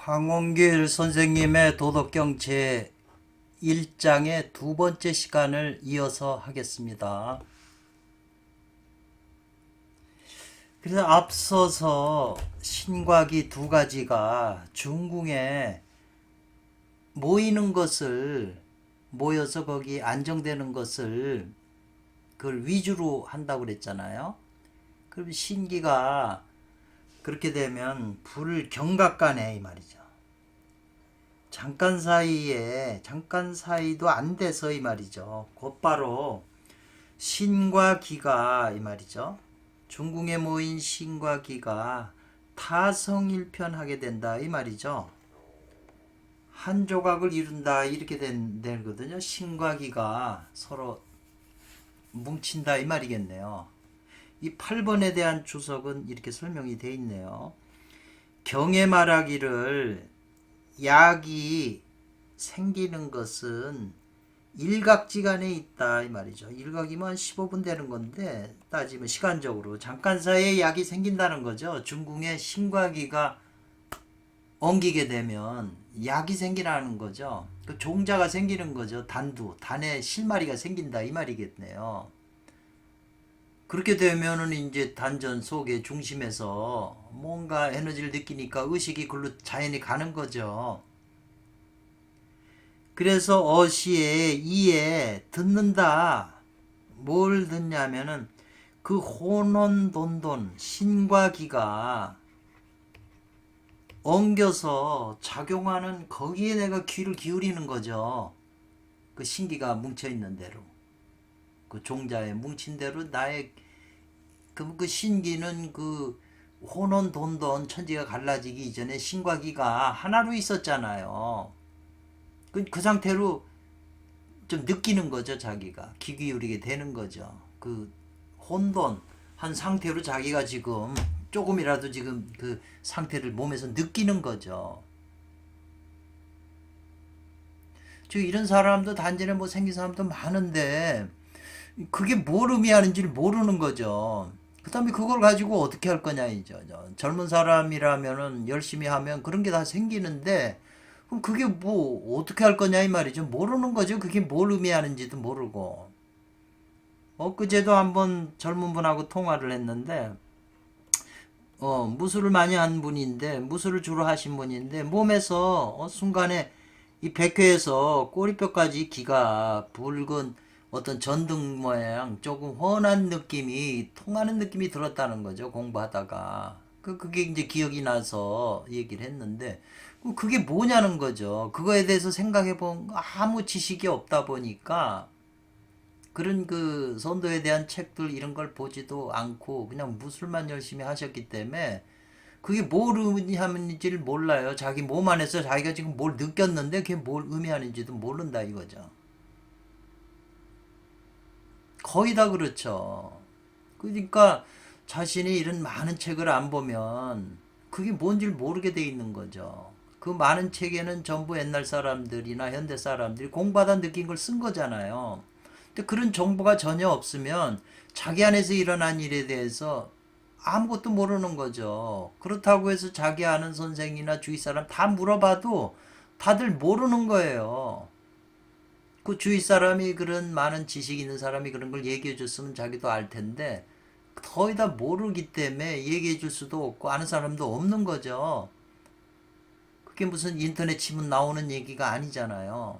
황원길 선생님의 도덕경 제 1장의 두 번째 시간을 이어서 하겠습니다. 그래서 앞서서 신과 기 두 가지가 중궁에 모이는 것을, 모여서 거기 안정되는 것을 그걸 위주로 한다고 그랬잖아요. 그럼 신기가 그렇게 되면 불경각간에 이 말이죠. 잠깐 사이도 안 돼서 이 말이죠. 곧바로 신과 기가 이 말이죠. 중궁에 모인 신과 기가 타성일편하게 된다 이 말이죠. 한 조각을 이룬다 이렇게 되거든요. 신과 기가 서로 뭉친다 이 말이겠네요. 이 8번에 대한 주석은 이렇게 설명이 되어 있네요. 경에 말하기를 약이 생기는 것은 일각지간에 있다 이 말이죠. 일각이면 15분 되는 건데 따지면 시간적으로 잠깐 사이에 약이 생긴다는 거죠. 중궁에 신과 기가 엉기게 되면 약이 생기라는 거죠. 그 종자가 생기는 거죠. 단에 실마리가 생긴다 이 말이겠네요. 그렇게 되면은 이제 단전 속의 중심에서 뭔가 에너지를 느끼니까 의식이 글로 자연히 가는 거죠. 그래서 어시에 이에 듣는다. 뭘 듣냐면은 그 혼혼돈돈 신과 기가 엉겨서 작용하는 거기에 내가 귀를 기울이는 거죠. 그 신기가 뭉쳐 있는 대로. 그 종자에 뭉친 대로 나의 그 신기는 그 혼혼돈돈 천지가 갈라지기 이전에 신과 기가 하나로 있었잖아요. 그 상태로 좀 느끼는 거죠. 자기가 귀 기울이게 되는 거죠. 그 혼돈한 상태로 자기가 지금 조금이라도 지금 그 상태를 몸에서 느끼는 거죠. 즉 이런 사람도 단전에 뭐 생긴 사람도 많은데 그게 뭘 의미하는지를 모르는 거죠. 그 다음에 그걸 가지고 어떻게 할 거냐 이죠. 젊은 사람이라면은 열심히 하면 그런 게 다 생기는데 그럼 그게 뭐 어떻게 할 거냐 이 말이죠. 모르는 거죠. 그게 뭘 의미하는지도 모르고. 엊그제도 한번 젊은 분하고 통화를 했는데 무술을 많이 한 분인데 무술을 주로 하신 분인데 몸에서 순간에 이 백회에서 꼬리뼈까지 기가 붉은 어떤 전등 모양 조금 훤한 느낌이 통하는 느낌이 들었다는 거죠. 공부하다가 그게 이제 기억이 나서 얘기를 했는데 그게 뭐냐는 거죠. 그거에 대해서 생각해 본 아무 지식이 없다 보니까 그런 그 선도에 대한 책들 이런 걸 보지도 않고 그냥 무술만 열심히 하셨기 때문에 그게 뭘 의미하는지를 몰라요. 자기 몸 안에서 자기가 지금 뭘 느꼈는데 그게 뭘 의미하는지도 모른다 이거죠. 거의 다 그렇죠. 그러니까 자신이 이런 많은 책을 안 보면 그게 뭔지를 모르게 돼 있는 거죠. 그 많은 책에는 전부 옛날 사람들이나 현대 사람들이 공부하다 느낀 걸 쓴 거잖아요. 근데 그런 정보가 전혀 없으면 자기 안에서 일어난 일에 대해서 아무것도 모르는 거죠. 그렇다고 해서 자기 아는 선생이나 주위 사람 다 물어봐도 다들 모르는 거예요. 그 주위 사람이 그런 많은 지식 있는 사람이 그런 걸 얘기해 줬으면 자기도 알 텐데 거의 다 모르기 때문에 얘기해 줄 수도 없고 아는 사람도 없는 거죠. 그게 무슨 인터넷 치면 나오는 얘기가 아니잖아요.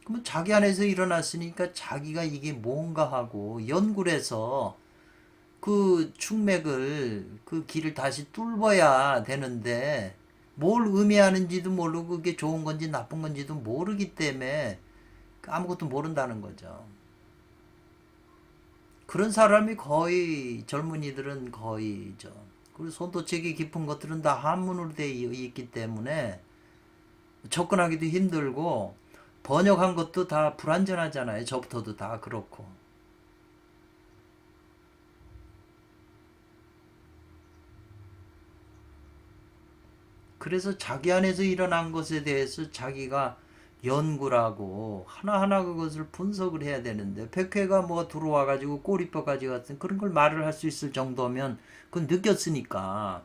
그러면 자기 안에서 일어났으니까 자기가 이게 뭔가 하고 연구를 해서 그 충맥을 그 길을 다시 뚫어야 되는데 뭘 의미하는지도 모르고 그게 좋은 건지 나쁜 건지도 모르기 때문에 아무것도 모른다는 거죠. 그런 사람이 거의 젊은이들은 거의죠. 그리고 손도책이 깊은 것들은 다 한문으로 되어 있기 때문에 접근하기도 힘들고 번역한 것도 다 불완전하잖아요. 저부터도 다 그렇고. 그래서 자기 안에서 일어난 것에 대해서 자기가 연구를 하고 하나하나 그것을 분석을 해야 되는데 백회가 뭐 들어와 가지고 꼬리뼈까지 같은 그런 걸 말을 할 수 있을 정도면 그건 느꼈으니까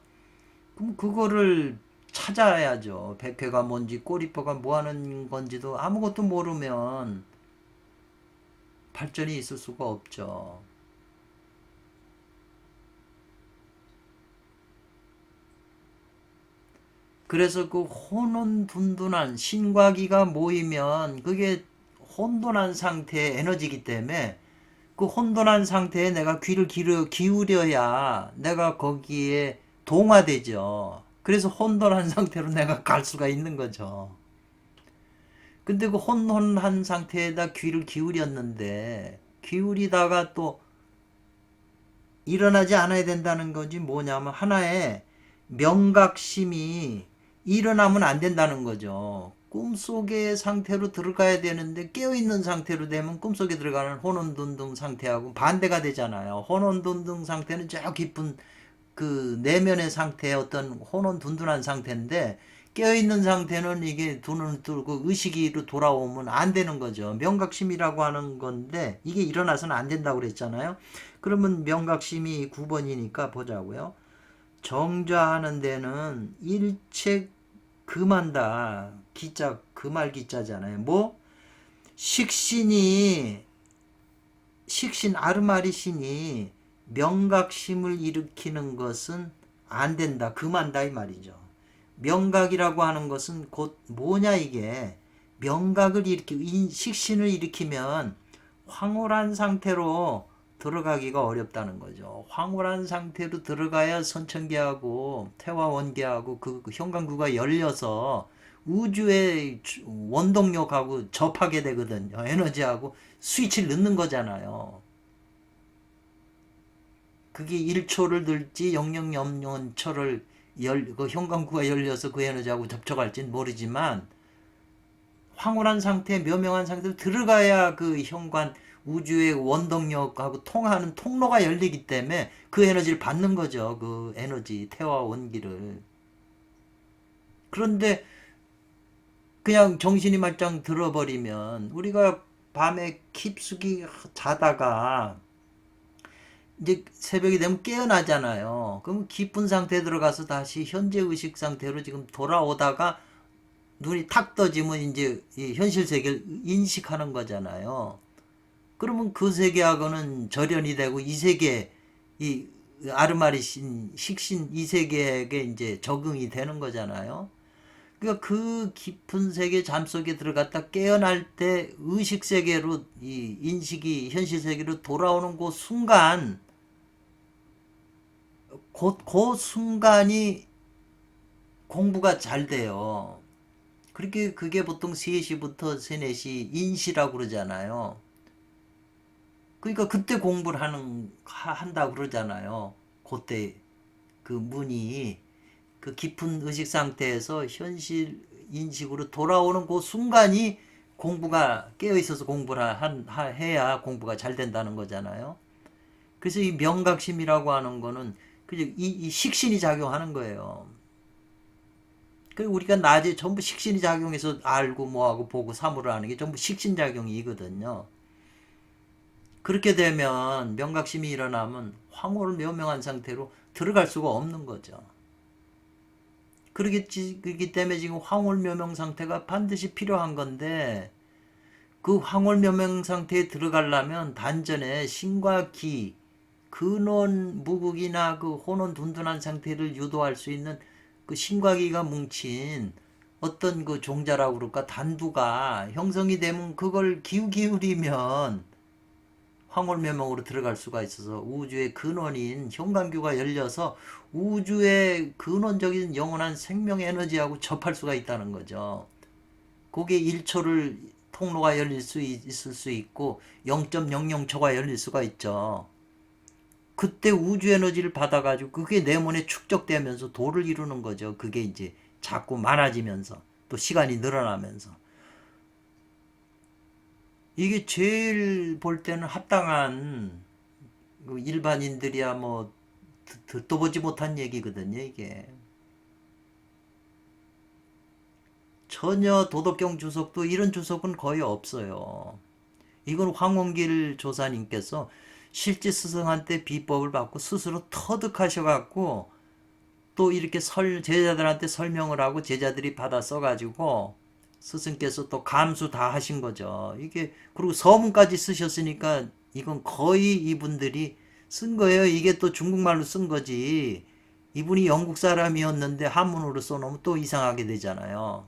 그럼 그거를 찾아야죠. 백회가 뭔지 꼬리뼈가 뭐 하는 건지도 아무것도 모르면 발전이 있을 수가 없죠. 그래서 그 혼돈둔둔한 신과 기가 모이면 그게 혼돈한 상태의 에너지이기 때문에 그 혼돈한 상태에 내가 귀를 기울여야 내가 거기에 동화되죠. 그래서 혼돈한 상태로 내가 갈 수가 있는 거죠. 근데 그 혼돈한 상태에다 귀를 기울였는데 기울이다가 또 일어나지 않아야 된다는 거지 뭐냐면 하나의 명각심이 일어나면 안 된다는 거죠. 꿈속의 상태로 들어가야 되는데 깨어있는 상태로 되면 꿈속에 들어가는 혼혼둔둥 상태하고 반대가 되잖아요. 혼혼둔둥 상태는 저 깊은 그 내면의 상태의 어떤 혼혼둔둔한 상태인데 깨어있는 상태는 이게 두 눈을 뜨고 의식으로 돌아오면 안 되는 거죠. 명각심이라고 하는 건데 이게 일어나서는 안 된다고 그랬잖아요. 그러면 명각심이 9번이니까 보자고요. 정좌하는 데는 일체 금한다. 기자 금할 기자잖아요. 뭐 식신이 식신 아르마리신이 명각심을 일으키는 것은 안 된다. 금한다 이 말이죠. 명각이라고 하는 것은 곧 뭐냐 이게 명각을 식신을 일으키면 황홀한 상태로 들어가기가 어렵다는 거죠. 황홀한 상태로 들어가야 선천계하고 태화원계하고 그 현관구가 열려서 우주의 원동력하고 접하게 되거든요. 에너지하고 스위치를 넣는 거잖아요. 그게 1초를 들지 000초를 그 현관구가 열려서 그 에너지하고 접촉할지는 모르지만 황홀한 상태, 묘명한 상태로 들어가야 그 현관 우주의 원동력하고 통하는 통로가 열리기 때문에 그 에너지를 받는 거죠. 그 에너지, 태화 원기를. 그런데 그냥 정신이 말짱 들어버리면 우리가 밤에 깊숙이 자다가 이제 새벽이 되면 깨어나잖아요. 그럼 깊은 상태에 들어가서 다시 현재 의식 상태로 지금 돌아오다가 눈이 탁 떠지면 이제 이 현실 세계를 인식하는 거잖아요. 그러면 그 세계하고는 절연이 되고 이 세계 이 아르마리신 식신 이 세계에게 이제 적응이 되는 거잖아요. 그러니까 그 깊은 세계 잠속에 들어갔다 깨어날 때 의식 세계로 이 인식이 현실 세계로 돌아오는 그 순간 그 순간이 공부가 잘 돼요. 그렇게 그게 보통 3시부터 3, 4시 인시라고 그러잖아요. 그러니까 그때 공부를 한다고 그러잖아요. 그때 그 문이 그 깊은 의식 상태에서 현실 인식으로 돌아오는 그 순간이 공부가 깨어 있어서 공부를 해야 공부가 잘 된다는 거잖아요. 그래서 이 명각심이라고 하는 거는 이 식신이 작용하는 거예요. 그 우리가 낮에 전부 식신이 작용해서 알고 뭐하고 보고 사물을 하는 게 전부 식신작용이거든요. 그렇게 되면 명각심이 일어나면 황홀을 묘명한 상태로 들어갈 수가 없는 거죠. 그렇기 때문에 지금 황홀 묘명 상태가 반드시 필요한 건데 그 황홀 묘명 상태에 들어가려면 단전에 신과 기, 근원 무극이나 그 혼원 둔둔한 상태를 유도할 수 있는 그 신과 기가 뭉친 어떤 그 종자라고 그럴까 단두가 형성이 되면 그걸 기울이면 황홀묘명으로 들어갈 수가 있어서 우주의 근원인 현관교가 열려서 우주의 근원적인 영원한 생명 에너지하고 접할 수가 있다는 거죠. 그게 1초를 통로가 열릴 수 있을 수 있고 0.00초가 열릴 수가 있죠. 그때 우주 에너지를 받아가지고 그게 내 몸에 축적되면서 도를 이루는 거죠. 그게 이제 자꾸 많아지면서 또 시간이 늘어나면서 이게 제일 볼 때는 합당한 일반인들이야 뭐 듣도 보지 못한 얘기거든요. 이게 전혀 도덕경 주석도 이런 주석은 거의 없어요. 이건 황원길 조사님께서 실제 스승한테 비법을 받고 스스로 터득하셔갖고 또 이렇게 제자들한테 설명을 하고 제자들이 받아 써가지고 스승께서 또 감수 다 하신 거죠. 이게 그리고 서문까지 쓰셨으니까 이건 거의 이분들이 쓴 거예요. 이게 또 중국말로 쓴 거지. 이분이 영국 사람이었는데 한문으로 써놓으면 또 이상하게 되잖아요.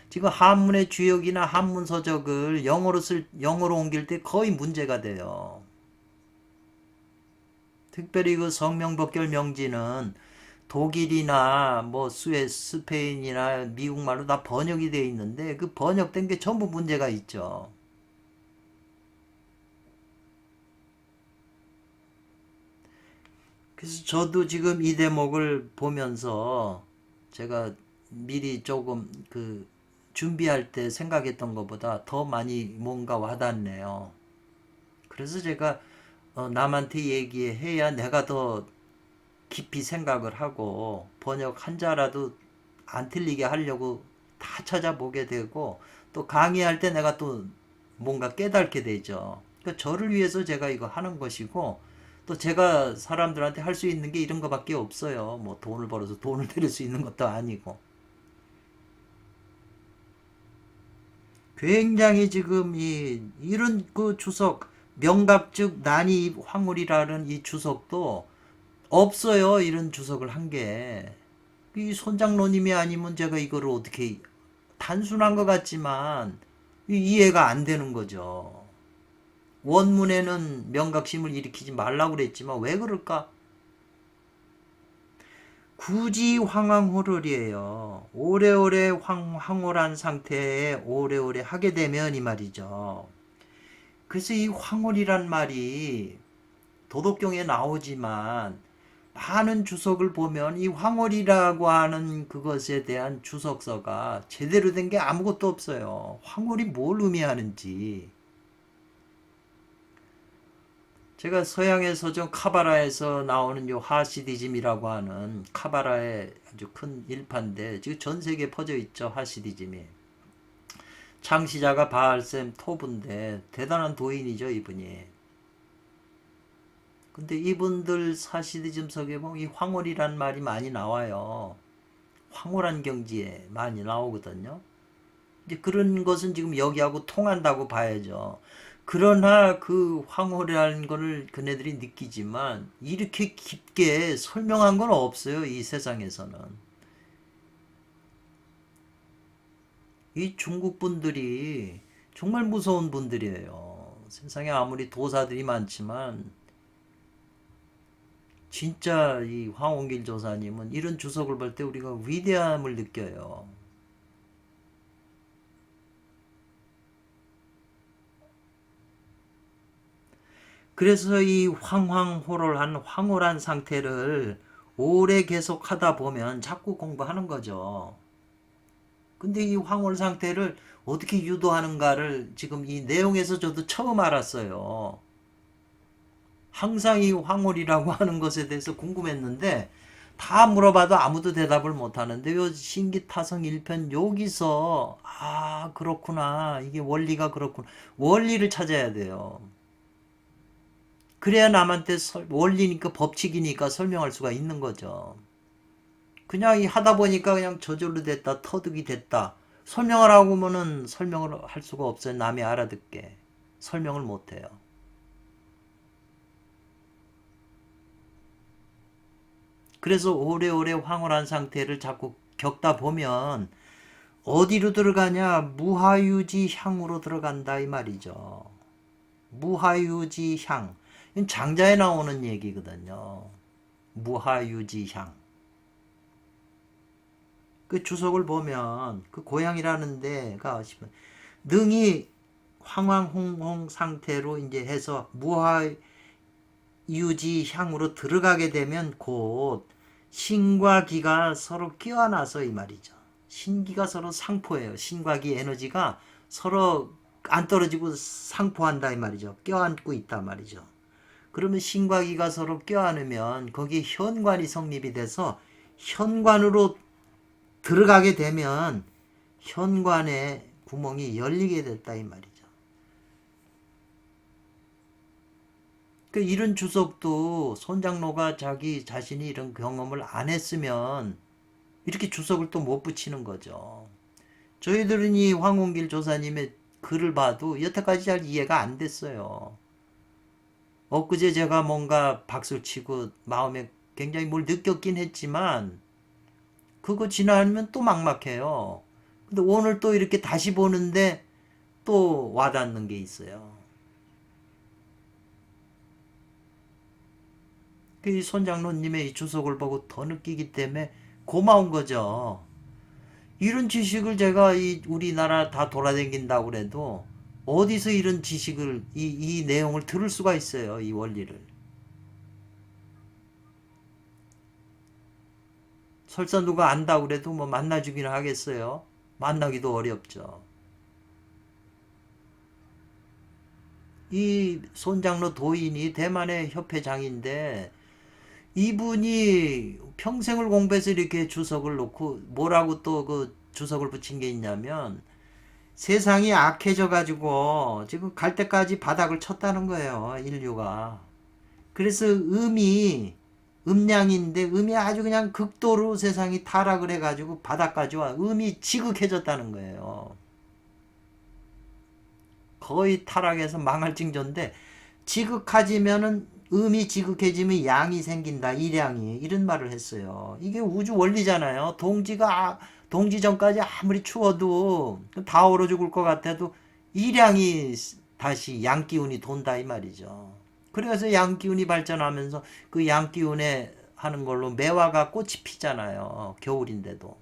지금 한문의 주역이나 한문 서적을 영어로 옮길 때 거의 문제가 돼요. 특별히 그 성명법결 명지는 독일이나 뭐 스페인이나 미국말로 다 번역이 되어 있는데 그 번역된 게 전부 문제가 있죠. 그래서 저도 지금 이 대목을 보면서 제가 미리 조금 준비할 때 생각했던 것보다 더 많이 뭔가 와닿네요. 그래서 제가 남한테 얘기해야 내가 더 깊이 생각을 하고 번역 한자라도 안 틀리게 하려고 다 찾아보게 되고 또 강의할 때 내가 또 뭔가 깨닫게 되죠. 그러니까 저를 위해서 제가 이거 하는 것이고 또 제가 사람들한테 할 수 있는 게 이런 거밖에 없어요. 뭐 돈을 벌어서 돈을 들일 수 있는 것도 아니고. 굉장히 지금 이런 그 주석 명각즉 난이 황홀이라는 이 주석도 없어요. 이런 주석을 한 게. 이 손장로님이 아니면 제가 이거를 어떻게 단순한 것 같지만 이해가 안 되는 거죠. 원문에는 명각심을 일으키지 말라고 그랬지만 왜 그럴까? 굳이 황황홀월이에요. 오래오래 황홀한 상태에 오래오래 하게 되면 이 말이죠. 그래서 이 황홀이란 말이 도덕경에 나오지만 많은 주석을 보면 이 황홀이라고 하는 그것에 대한 주석서가 제대로 된 게 아무것도 없어요. 황홀이 뭘 의미하는지. 제가 서양의 서적 카바라에서 나오는 요 하시디즘이라고 하는 카바라의 아주 큰 일파인데 지금 전 세계에 퍼져 있죠. 하시디즘이. 창시자가 바알셈 토브인데 대단한 도인이죠. 이분이. 근데 이분들 하시디즘 석에 보면 이 황홀이란 말이 많이 나와요. 황홀한 경지에 많이 나오거든요. 이제 그런 것은 지금 여기하고 통한다고 봐야죠. 그러나 그 황홀이라는 거를 그네들이 느끼지만 이렇게 깊게 설명한 건 없어요. 이 세상에서는. 이 중국 분들이 정말 무서운 분들이에요. 세상에 아무리 도사들이 많지만 진짜 이 황원길 조사님은 이런 주석을 볼 때 우리가 위대함을 느껴요. 그래서 이 황황홀홀한 황홀한 상태를 오래 계속 하다 보면 자꾸 공부하는 거죠. 근데 이 황홀 상태를 어떻게 유도하는가를 지금 이 내용에서 저도 처음 알았어요. 항상 이 황홀이라고 하는 것에 대해서 궁금했는데 다 물어봐도 아무도 대답을 못하는데 요 신기타성 1편 여기서 그렇구나 이게 원리가 그렇구나 원리를 찾아야 돼요. 그래야 남한테 원리니까 법칙이니까 설명할 수가 있는 거죠. 그냥 하다 보니까 그냥 저절로 됐다 터득이 됐다 설명을 하고 보면은 설명을 할 수가 없어요. 남이 알아듣게 설명을 못해요. 그래서 오래오래 황홀한 상태를 자꾸 겪다 보면 어디로 들어가냐? 무하유지향으로 들어간다 이 말이죠. 무하유지향. 이건 장자에 나오는 얘기거든요. 무하유지향. 그 주석을 보면 그 고향이라는 데가 능이 황황홍홍 상태로 이제 해서 무하유지향으로 들어가게 되면 곧 신과 기가 서로 껴안아서 이 말이죠. 신기가 서로 상포해요. 신과 기 에너지가 서로 안 떨어지고 상포한다 이 말이죠. 껴안고 있다 말이죠. 그러면 신과 기가 서로 껴안으면 거기에 현관이 성립이 돼서 현관으로 들어가게 되면 현관의 구멍이 열리게 됐다 이 말이죠. 이런 주석도 손장로가 자기 자신이 이런 경험을 안 했으면 이렇게 주석을 또 못 붙이는 거죠. 저희들은 이 황홍길 조사님의 글을 봐도 여태까지 잘 이해가 안 됐어요. 엊그제 제가 뭔가 박수를 치고 마음에 굉장히 뭘 느꼈긴 했지만 그거 지나면 또 막막해요. 근데 오늘 또 이렇게 다시 보는데 또 와닿는 게 있어요. 그 손장로님의 이 주석을 보고 더 느끼기 때문에 고마운 거죠. 이런 지식을 제가 이 우리나라 다 돌아다닌다고 그래도 어디서 이런 지식을 이 내용을 들을 수가 있어요. 이 원리를. 설사 누가 안다고 그래도 뭐 만나주기는 하겠어요. 만나기도 어렵죠. 이 손장로 도인이 대만의 협회장인데 이분이 평생을 공부해서 이렇게 주석을 놓고 뭐라고 또 그 주석을 붙인 게 있냐면 세상이 악해져 가지고 지금 갈 때까지 바닥을 쳤다는 거예요. 인류가. 그래서 음량인데 음이 아주 그냥 극도로 세상이 타락을 해가지고 바닥까지 와. 음이 지극해졌다는 거예요. 거의 타락해서 망할 징조인데 지극해지면은 음이 지극해지면 양이 생긴다. 일양이 이런 말을 했어요. 이게 우주 원리잖아요. 동지 전까지 아무리 추워도 다 얼어 죽을 것 같아도 일양이 다시 양기운이 돈다 이 말이죠. 그래서 양기운이 발전하면서 그 양기운에 하는 걸로 매화가 꽃이 피잖아요. 겨울인데도.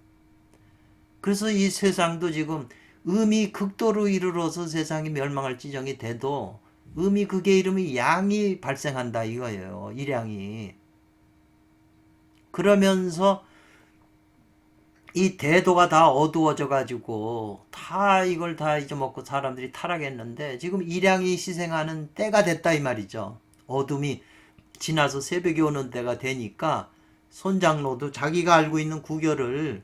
그래서 이 세상도 지금 음이 극도로 이르러서 세상이 멸망할 지경이 돼도 음이 그게 이름이 양이 발생한다 이거예요. 일양이. 그러면서 이 대도가 다 어두워져 가지고 다 이걸 다 잊어먹고 사람들이 타락했는데 지금 일양이 희생하는 때가 됐다 이 말이죠. 어둠이 지나서 새벽이 오는 때가 되니까 손장로도 자기가 알고 있는 구결을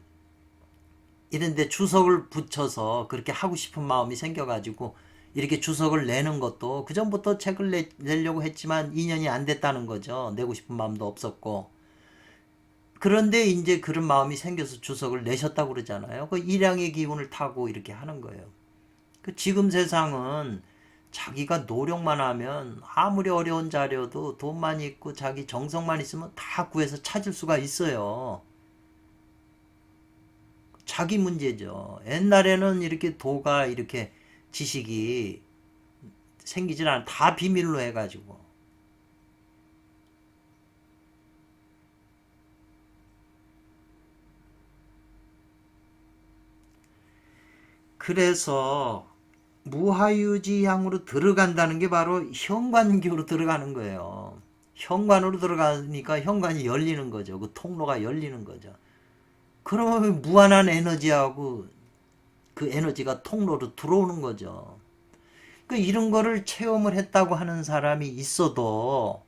이런데 주석을 붙여서 그렇게 하고 싶은 마음이 생겨가지고 이렇게 주석을 내는 것도 그 전부터 책을 내려고 했지만 인연이 안 됐다는 거죠. 내고 싶은 마음도 없었고. 그런데 이제 그런 마음이 생겨서 주석을 내셨다고 그러잖아요. 그 일양의 기운을 타고 이렇게 하는 거예요. 그 지금 세상은 자기가 노력만 하면 아무리 어려운 자료도 돈만 있고 자기 정성만 있으면 다 구해서 찾을 수가 있어요. 자기 문제죠. 옛날에는 이렇게 도가 이렇게 지식이 생기질 않아. 다 비밀로 해가지고. 그래서 무하유지향으로 들어간다는 게 바로 현관교로 들어가는 거예요. 현관으로 들어가니까 현관이 열리는 거죠. 그 통로가 열리는 거죠. 그러면 무한한 에너지하고 그 에너지가 통로로 들어오는 거죠. 그 이런 거를 체험을 했다고 하는 사람이 있어도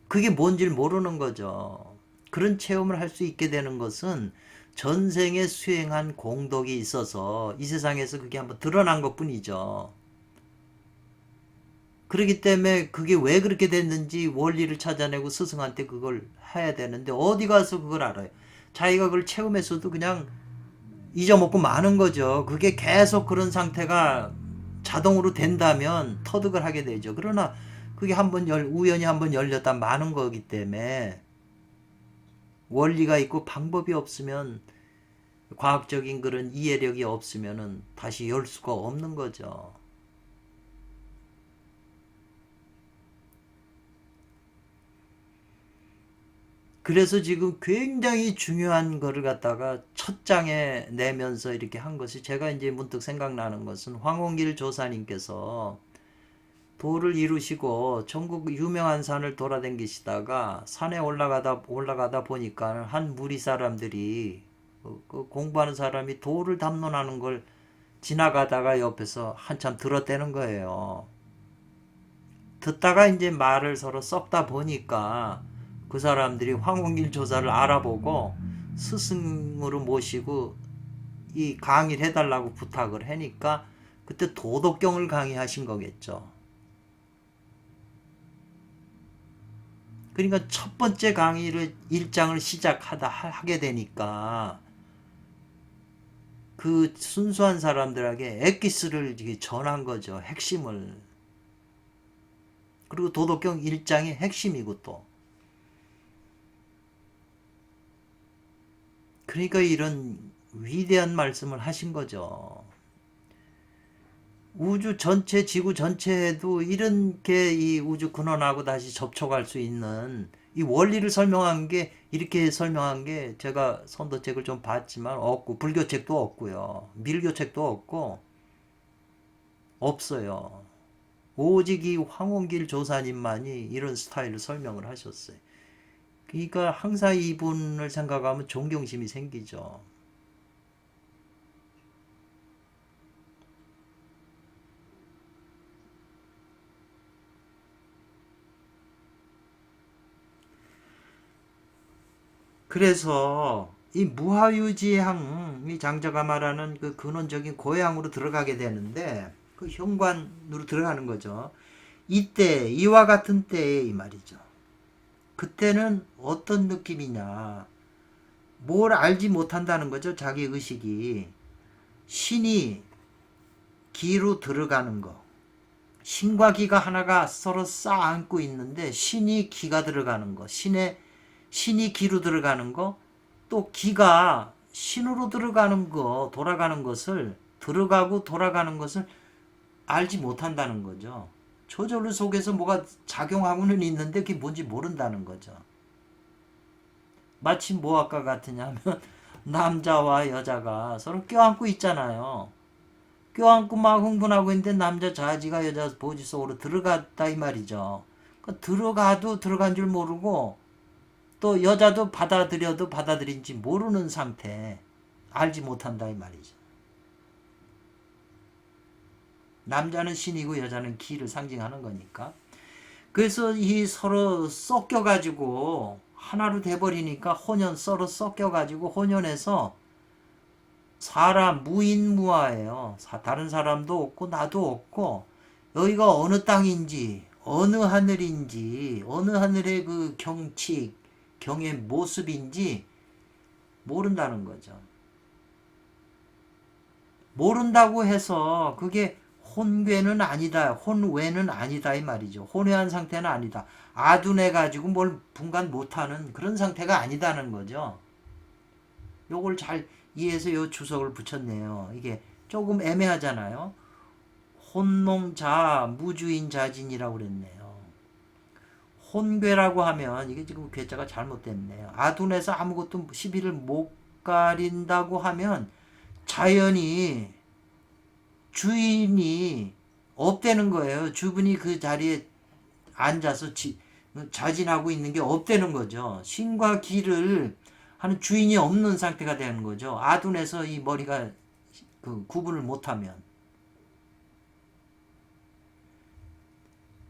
그게 뭔지를 모르는 거죠. 그런 체험을 할 수 있게 되는 것은 전생에 수행한 공덕이 있어서 이 세상에서 그게 한번 드러난 것 뿐이죠. 그렇기 때문에 그게 왜 그렇게 됐는지 원리를 찾아내고 스승한테 그걸 해야 되는데 어디 가서 그걸 알아요. 자기가 그걸 체험했어도 그냥 잊어먹고 마는 거죠. 그게 계속 그런 상태가 자동으로 된다면 터득을 하게 되죠. 그러나 그게 우연히 한번 열렸다 마는 거기 때문에 원리가 있고 방법이 없으면 과학적인 그런 이해력이 없으면은 다시 열 수가 없는 거죠. 그래서 지금 굉장히 중요한 거를 갖다가 첫 장에 내면서 이렇게 한 것이 제가 이제 문득 생각나는 것은 황홍길 조사님께서 도를 이루시고 전국 유명한 산을 돌아다니시다가 산에 올라가다 보니까 한 무리 사람들이 그 공부하는 사람이 도를 담론하는 걸 지나가다가 옆에서 한참 들었대는 거예요. 듣다가 이제 말을 서로 썩다 보니까 그 사람들이 황홍길 조사를 알아보고 스승으로 모시고 이 강의를 해달라고 부탁을 하니까 그때 도덕경을 강의하신 거겠죠. 그러니까 첫 번째 강의를 1장을 하게 되니까 그 순수한 사람들에게 엑기스를 전한 거죠. 핵심을. 그리고 도덕경 1장의 핵심이고 또. 그러니까 이런 위대한 말씀을 하신 거죠. 우주 전체, 지구 전체에도 이렇게 이 우주 근원하고 다시 접촉할 수 있는 이 원리를 설명한 게, 이렇게 설명한 게 제가 선도책을 좀 봤지만 없고, 불교책도 없고요. 밀교책도 없고, 없어요. 오직 이 황원길 조사님만이 이런 스타일을 설명을 하셨어요. 그러니까 항상 이분을 생각하면 존경심이 생기죠. 그래서 이 무하유지향, 이 장자가 말하는 그 근원적인 고향으로 들어가게 되는데, 그 현관으로 들어가는 거죠. 이때, 이와 같은 때에 이 말이죠. 그때는 어떤 느낌이냐. 뭘 알지 못한다는 거죠. 자기 의식이. 신이 기로 들어가는 거. 신과 기가 하나가 서로 쌓아안고 있는데 신이 기가 들어가는 거. 신이 기로 들어가는 거. 또 기가 신으로 들어가는 거, 돌아가는 것을, 들어가고 돌아가는 것을 알지 못한다는 거죠. 저절로 속에서 뭐가 작용하고는 있는데 그게 뭔지 모른다는 거죠. 마치 뭐아까 같으냐면 남자와 여자가 서로 껴안고 있잖아요. 껴안고 막 흥분하고 있는데 남자 자지가 여자 보지 속으로 들어갔다 이 말이죠. 들어가도 들어간 줄 모르고 또 여자도 받아들여도 받아들인지 모르는 상태, 알지 못한다 이 말이죠. 남자는 신이고 여자는 기를 상징하는 거니까. 그래서 이 서로 섞여가지고 하나로 돼버리니까 서로 섞여가지고 혼연해서 사람 무인무아예요. 다른 사람도 없고 나도 없고, 여기가 어느 땅인지 어느 하늘인지 어느 하늘의 그 경치 경의 모습인지 모른다는 거죠. 모른다고 해서 그게 혼괴는 아니다, 혼외는 아니다 이 말이죠. 혼외한 상태는 아니다. 아둔해 가지고 뭘 분간 못하는 그런 상태가 아니다는 거죠. 요걸 잘 이해해서 요 주석을 붙였네요. 이게 조금 애매하잖아요. 혼농자 무주인자진이라고 그랬네요. 혼괴라고 하면 이게 지금 괴자가 잘못됐네요. 아둔해서 아무것도 시비를 못 가린다고 하면 자연이, 주인이 없다는 거예요. 주분이 그 자리에 앉아서 자진하고 있는 게 없다는 거죠. 신과 기를 하는 주인이 없는 상태가 되는 거죠. 아둔해서 이 머리가 그 구분을 못하면.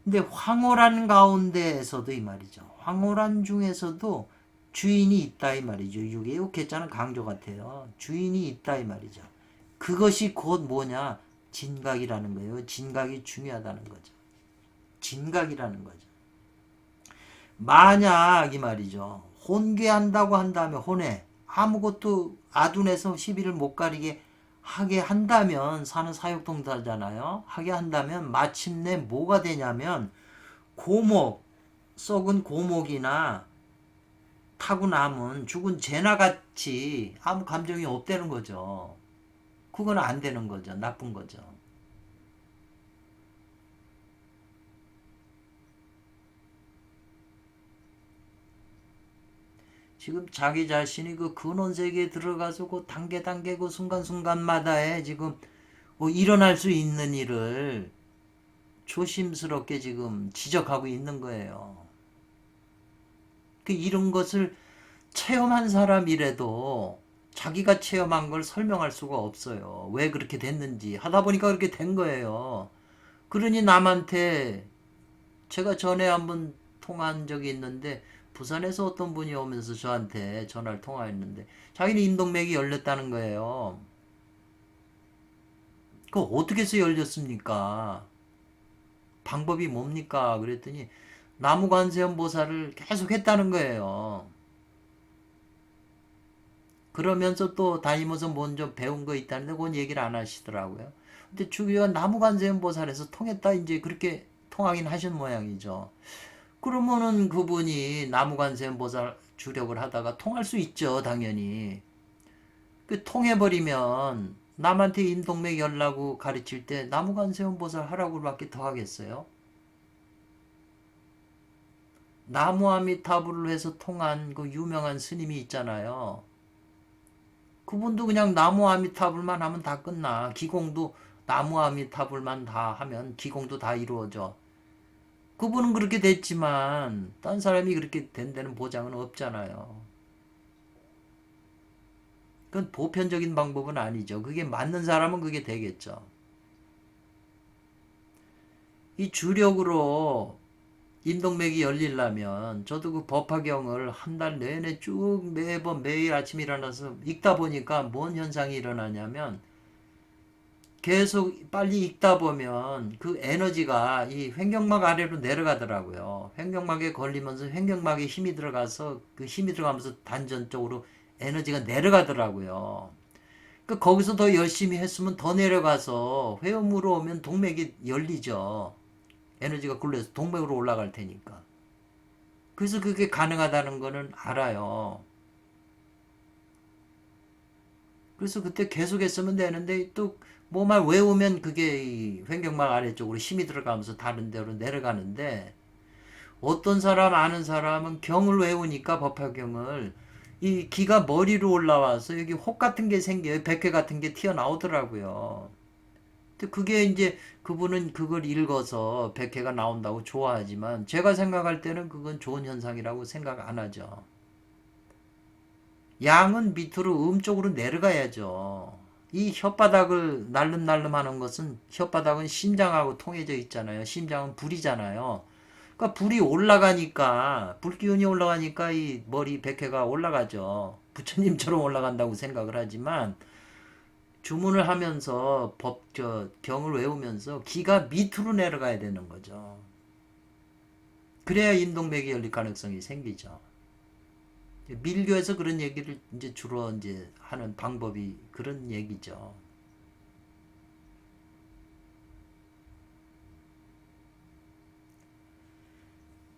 근데 황홀한 가운데에서도 이 말이죠. 황홀한 중에서도 주인이 있다 이 말이죠. 이게 욕했자는 강조 같아요. 주인이 있다 이 말이죠. 그것이 곧 뭐냐? 진각이라는 거예요. 진각이 중요하다는 거죠. 진각이라는 거죠. 만약 이 말이죠. 혼괴한다고 한다면 혼해. 아무것도 아둔해서 시비를 못 가리게 하게 한다면, 사는 사역동사잖아요. 하게 한다면 마침내 뭐가 되냐면 고목, 썩은 고목이나 타고 남은 죽은 재나같이 아무 감정이 없다는 거죠. 그건 안 되는 거죠. 나쁜 거죠. 지금 자기 자신이 그 근원세계에 들어가서 그 단계 그 순간순간마다에 지금 뭐 일어날 수 있는 일을 조심스럽게 지금 지적하고 있는 거예요. 그 이런 것을 체험한 사람이라도 자기가 체험한 걸 설명할 수가 없어요. 왜 그렇게 됐는지 하다 보니까 그렇게 된 거예요. 그러니 남한테, 제가 전에 한번 통화한 적이 있는데 부산에서 어떤 분이 오면서 저한테 전화를 통화했는데 자기는 인동맥이 열렸다는 거예요. 그거 어떻게 해서 열렸습니까? 방법이 뭡니까? 그랬더니 나무관세음보살을 계속 했다는 거예요. 그러면서 또 다니면서 먼저 배운 거 있다는데 그건 얘기를 안 하시더라고요. 근데 주기가 나무관세음보살에서 통했다 이제 그렇게 통하긴 하신 모양이죠. 그러면은 그분이 나무관세음보살 주력을 하다가 통할 수 있죠, 당연히. 그 통해버리면 남한테 인동맥 열라고 가르칠 때 나무관세음보살 하라고밖에 더 하겠어요? 나무아미타불을 해서 통한 그 유명한 스님이 있잖아요. 그분도 그냥 나무아미타불만 하면 다 끝나. 기공도 나무아미타불만 다 하면 기공도 다 이루어져. 그분은 그렇게 됐지만 딴 사람이 그렇게 된다는 보장은 없잖아요. 그건 보편적인 방법은 아니죠. 그게 맞는 사람은 그게 되겠죠. 이 주력으로 인동맥이 열리려면 저도 그 법화경을 한 달 내내 쭉 매번 매일 아침 일어나서 읽다 보니까 뭔 현상이 일어나냐면 계속 빨리 읽다 보면 그 에너지가 이 횡격막 아래로 내려가더라고요. 횡격막에 걸리면서 횡격막에 힘이 들어가서 그 힘이 들어가면서 단전 쪽으로 에너지가 내려가더라고요. 그 거기서 더 열심히 했으면 더 내려가서 회음으로 오면 동맥이 열리죠. 에너지가 굴러서 동맥으로 올라갈 테니까. 그래서 그게 가능하다는 거는 알아요. 그래서 그때 계속 했으면 되는데 또 뭐만 외우면 그게 이 횡격막 아래쪽으로 힘이 들어가면서 다른 데로 내려가는데 어떤 사람 아는 사람은 경을 외우니까 법화경을 이 기가 머리로 올라와서 여기 혹 같은 게 생겨요. 백회 같은 게 튀어나오더라고요. 근데 그게 이제 그분은 그걸 읽어서 백회가 나온다고 좋아하지만 제가 생각할 때는 그건 좋은 현상이라고 생각 안 하죠. 양은 밑으로 쪽으로 내려가야죠. 이 혓바닥을 날름날름 하는 것은 혓바닥은 심장하고 통해져 있잖아요. 심장은 불이잖아요. 그러니까 불이 올라가니까 불기운이 올라가니까 이 머리 백회가 올라가죠. 부처님처럼 올라간다고 생각을 하지만 주문을 하면서 경을 외우면서 기가 밑으로 내려가야 되는 거죠. 그래야 인동맥이 열릴 가능성이 생기죠. 밀교에서 그런 얘기를 이제 주로 이제 하는 방법이 그런 얘기죠.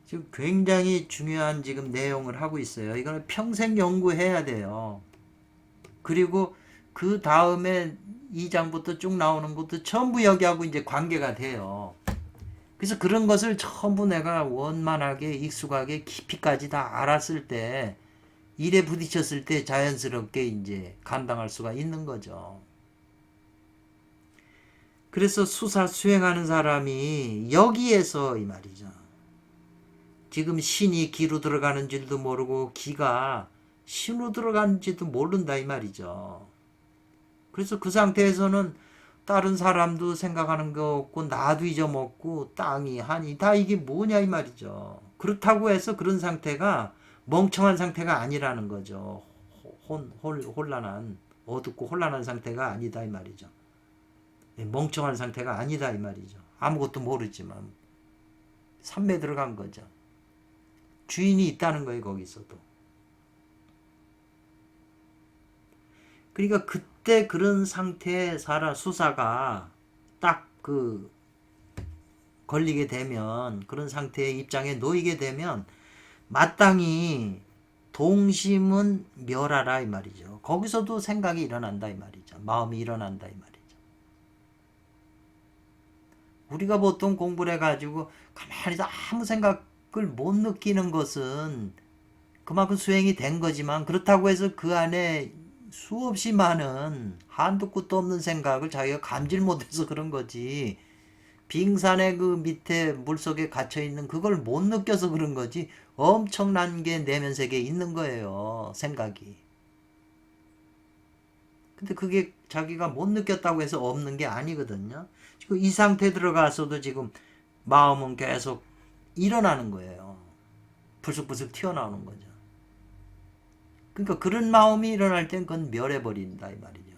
지금 굉장히 중요한 지금 내용을 하고 있어요. 이거는 평생 연구해야 돼요. 그리고 그 다음에 2장부터 쭉 나오는 것도 전부 여기하고 이제 관계가 돼요. 그래서 그런 것을 전부 내가 원만하게 익숙하게 깊이까지 다 알았을 때 일에 부딪혔을 때 자연스럽게 이제 감당할 수가 있는 거죠. 그래서 수사 수행하는 사람이 여기에서 이 말이죠. 지금 신이 기로 들어가는 줄도 모르고 기가 신으로 들어가는지도 모른다 이 말이죠. 그래서 그 상태에서는 다른 사람도 생각하는 거 없고 나도 잊어먹고 땅이 하니 다 이게 뭐냐 이 말이죠. 그렇다고 해서 그런 상태가 멍청한 상태가 아니라는 거죠. 혼란한 어둡고 혼란한 상태가 아니다 이 말이죠. 멍청한 상태가 아니다 이 말이죠. 아무것도 모르지만 산매 들어간 거죠. 주인이 있다는 거예요 거기서도. 그러니까 그때 그런 상태의 수사가 딱 그 걸리게 되면 그런 상태의 입장에 놓이게 되면 마땅히 동심은 멸하라 이 말이죠. 거기서도 생각이 일어난다 이 말이죠. 마음이 일어난다 이 말이죠. 우리가 보통 공부를 해가지고 가만히 아무 생각을 못 느끼는 것은 그만큼 수행이 된 거지만 그렇다고 해서 그 안에 수없이 많은 한도 끝도 없는 생각을 자기가 감질 못해서 그런 거지. 빙산의 그 밑에 물속에 갇혀있는 그걸 못 느껴서 그런 거지. 엄청난 게 내면 세계에 있는 거예요. 생각이. 근데 그게 자기가 못 느꼈다고 해서 없는 게 아니거든요. 지금 이 상태 들어가서도 지금 마음은 계속 일어나는 거예요. 불쑥불쑥 튀어나오는 거죠. 그러니까 그런 마음이 일어날 땐 그건 멸해버린다 이 말이죠.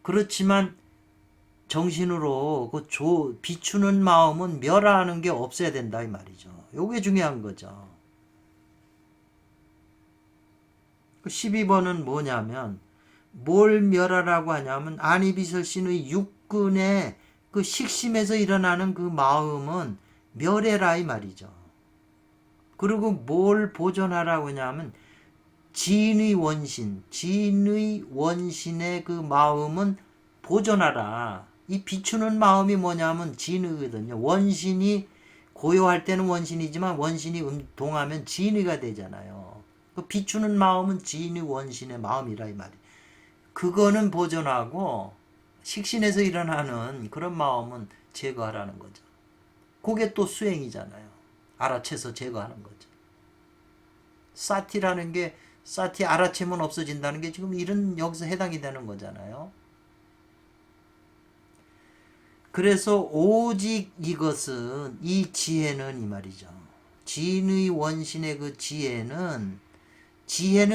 그렇지만 정신으로 비추는 마음은 멸하는 게 없어야 된다 이 말이죠. 요게 중요한 거죠. 12번은 뭐냐면 뭘 멸하라고 하냐면 안이비설신의 육근의 그 식심에서 일어나는 그 마음은 멸해라 이 말이죠. 그리고 뭘 보존하라고 하냐면 진의 원신의 그 마음은 보존하라. 이 비추는 마음이 뭐냐면 진의거든요. 원신이 고요할 때는 원신이지만 원신이 동하면 진의가 되잖아요. 그 비추는 마음은 진의 원신의 마음이라 이 말이에요. 그거는 보존하고 식신에서 일어나는 그런 마음은 제거하라는 거죠. 그게 또 수행이잖아요. 알아채서 제거하는 거죠. 사티라는 게 사티 알아채면 없어진다는 게 지금 이런 여기서 해당이 되는 거잖아요. 그래서 오직 이것은 이 지혜는 이 말이죠. 진의 원신의 그 지혜는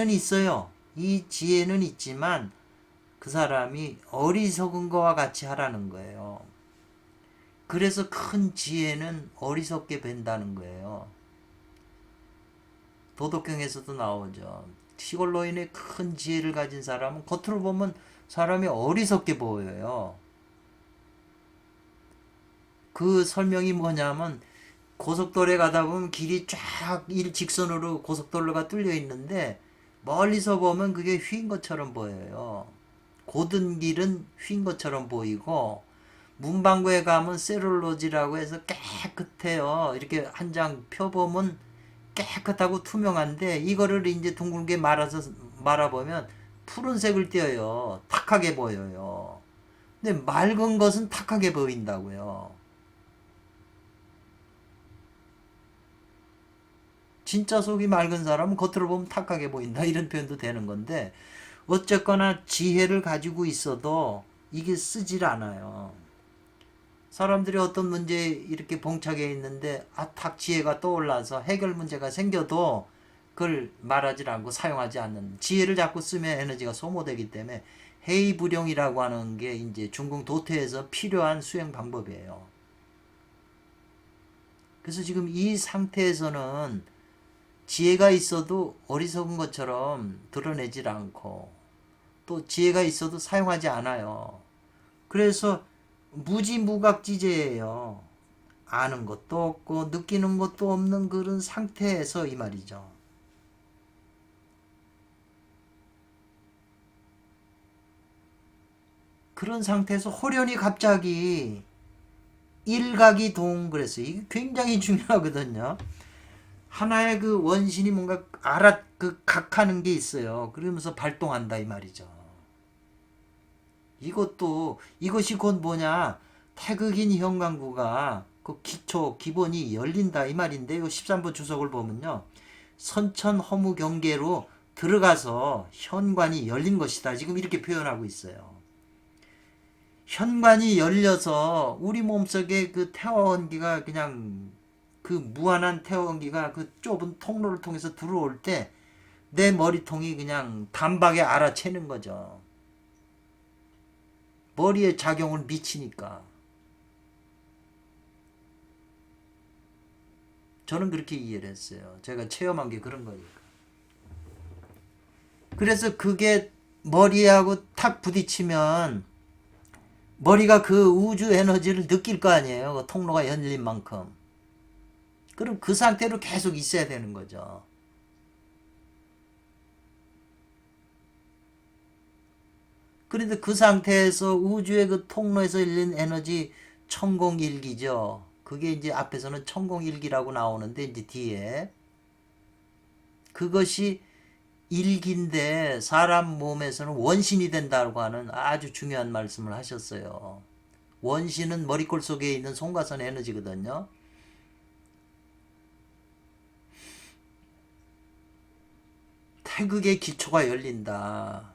있어요. 이 지혜는 있지만 그 사람이 어리석은 거와 같이 하라는 거예요. 그래서 큰 지혜는 어리석게 뵌다는 거예요. 도덕경에서도 나오죠. 시골 노인의 큰 지혜를 가진 사람은 겉으로 보면 사람이 어리석게 보여요. 그 설명이 뭐냐면 고속도로에 가다 보면 길이 쫙 일직선으로 고속도로가 뚫려 있는데 멀리서 보면 그게 휜 것처럼 보여요. 고든 길은 휜 것처럼 보이고 문방구에 가면 셀룰로지라고 해서 깨끗해요. 이렇게 한 장 펴보면 깨끗하고 투명한데 이거를 이제 둥글게 말아보면 푸른색을 띄어요. 탁하게 보여요. 근데 맑은 것은 탁하게 보인다고요. 진짜 속이 맑은 사람은 겉으로 보면 탁하게 보인다 이런 표현도 되는 건데 어쨌거나 지혜를 가지고 있어도 이게 쓰질 않아요. 사람들이 어떤 문제에 이렇게 봉착해 있는데 탁 지혜가 떠올라서 해결 문제가 생겨도 그걸 말하지 않고 사용하지 않는 지혜를 자꾸 쓰면 에너지가 소모되기 때문에 해이불용이라고 하는 게 이제 중국 도태에서 필요한 수행 방법이에요. 그래서 지금 이 상태에서는 지혜가 있어도 어리석은 것처럼 드러내질 않고 또 지혜가 있어도 사용하지 않아요. 그래서 무지무각지제예요. 아는 것도 없고 느끼는 것도 없는 그런 상태에서 이 말이죠. 그런 상태에서 호련히 갑자기 일각이 동그랬어요. 이게 굉장히 중요하거든요. 하나의 그 원신이 뭔가 각하는 게 있어요. 그러면서 발동한다 이 말이죠. 이것이 곧 뭐냐? 태극인 현관구가 그 기본이 열린다 이 말인데 요 13번 주석을 보면요. 선천 허무 경계로 들어가서 현관이 열린 것이다. 지금 이렇게 표현하고 있어요. 현관이 열려서 우리 몸속에 그 태화원기가 그냥 그 무한한 태화원기가 그 좁은 통로를 통해서 들어올 때 내 머리통이 그냥 단박에 알아채는 거죠. 머리에 작용을 미치니까. 저는 그렇게 이해를 했어요. 제가 체험한 게 그런 거니까. 그래서 그게 머리하고 탁 부딪히면 머리가 그 우주 에너지를 느낄 거 아니에요. 그 통로가 열린 만큼. 그럼 그 상태로 계속 있어야 되는 거죠. 그런데 그 상태에서 우주의 그 통로에서 열린 에너지 천공일기죠. 그게 이제 앞에서는 천공일기라고 나오는데 이제 뒤에 그것이 일기인데 사람 몸에서는 원신이 된다고 하는 아주 중요한 말씀을 하셨어요. 원신은 머리골 속에 있는 송가선 에너지거든요. 태극의 기초가 열린다.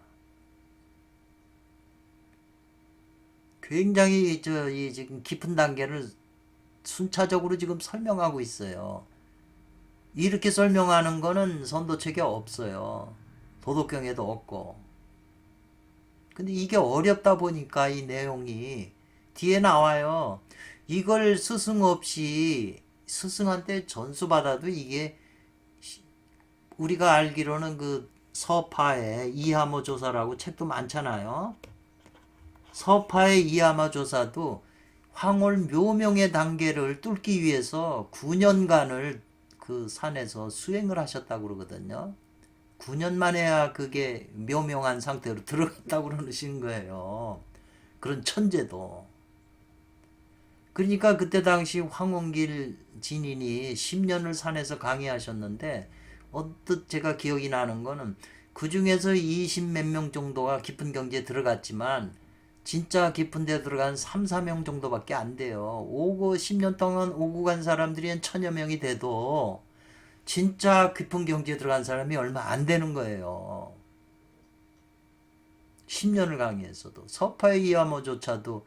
굉장히 이 지금 깊은 단계를 순차적으로 지금 설명하고 있어요. 이렇게 설명하는 거는 선도책에 없어요. 도덕경에도 없고. 근데 이게 어렵다 보니까 이 내용이 뒤에 나와요. 이걸 스승 없이 스승한테 전수받아도 이게 우리가 알기로는 그 서파의 이하모 조사라고 책도 많잖아요. 서파의 이하모 조사도 황홀 묘명의 단계를 뚫기 위해서 9년간을 그 산에서 수행을 하셨다고 그러거든요. 9년 만에야 그게 묘명한 상태로 들어갔다고 그러시는 거예요. 그런 천재도. 그러니까 그때 당시 황원길 진인이 10년을 산에서 강의하셨는데 언뜻 제가 기억이 나는 거는 그 중에서 20 몇 명 정도가 깊은 경지에 들어갔지만 진짜 깊은 데 들어간 3, 4명 정도밖에 안 돼요. 오고 10년 동안 오고 간 사람들이 한 1000여 명이 돼도 진짜 깊은 경지에 들어간 사람이 얼마 안 되는 거예요. 10년을 강의했어도 서파의 이하모조차도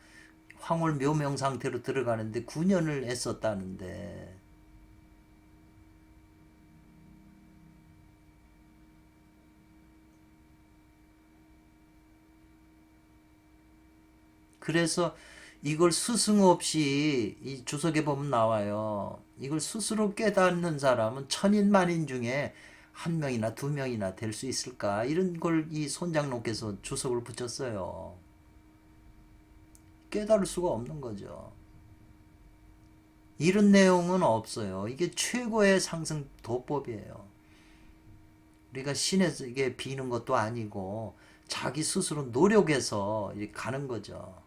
황홀 묘명 상태로 들어가는데 9년을 애썼다는데 그래서 이걸 스승 없이 이 주석에 보면 나와요. 이걸 스스로 깨닫는 사람은 천인만인 중에 한 명이나 두 명이나 될 수 있을까? 이런 걸 이 손장로께서 주석을 붙였어요. 깨달을 수가 없는 거죠. 이런 내용은 없어요. 이게 최고의 상승 도법이에요. 우리가 신에게 비는 것도 아니고 자기 스스로 노력해서 이렇게 가는 거죠.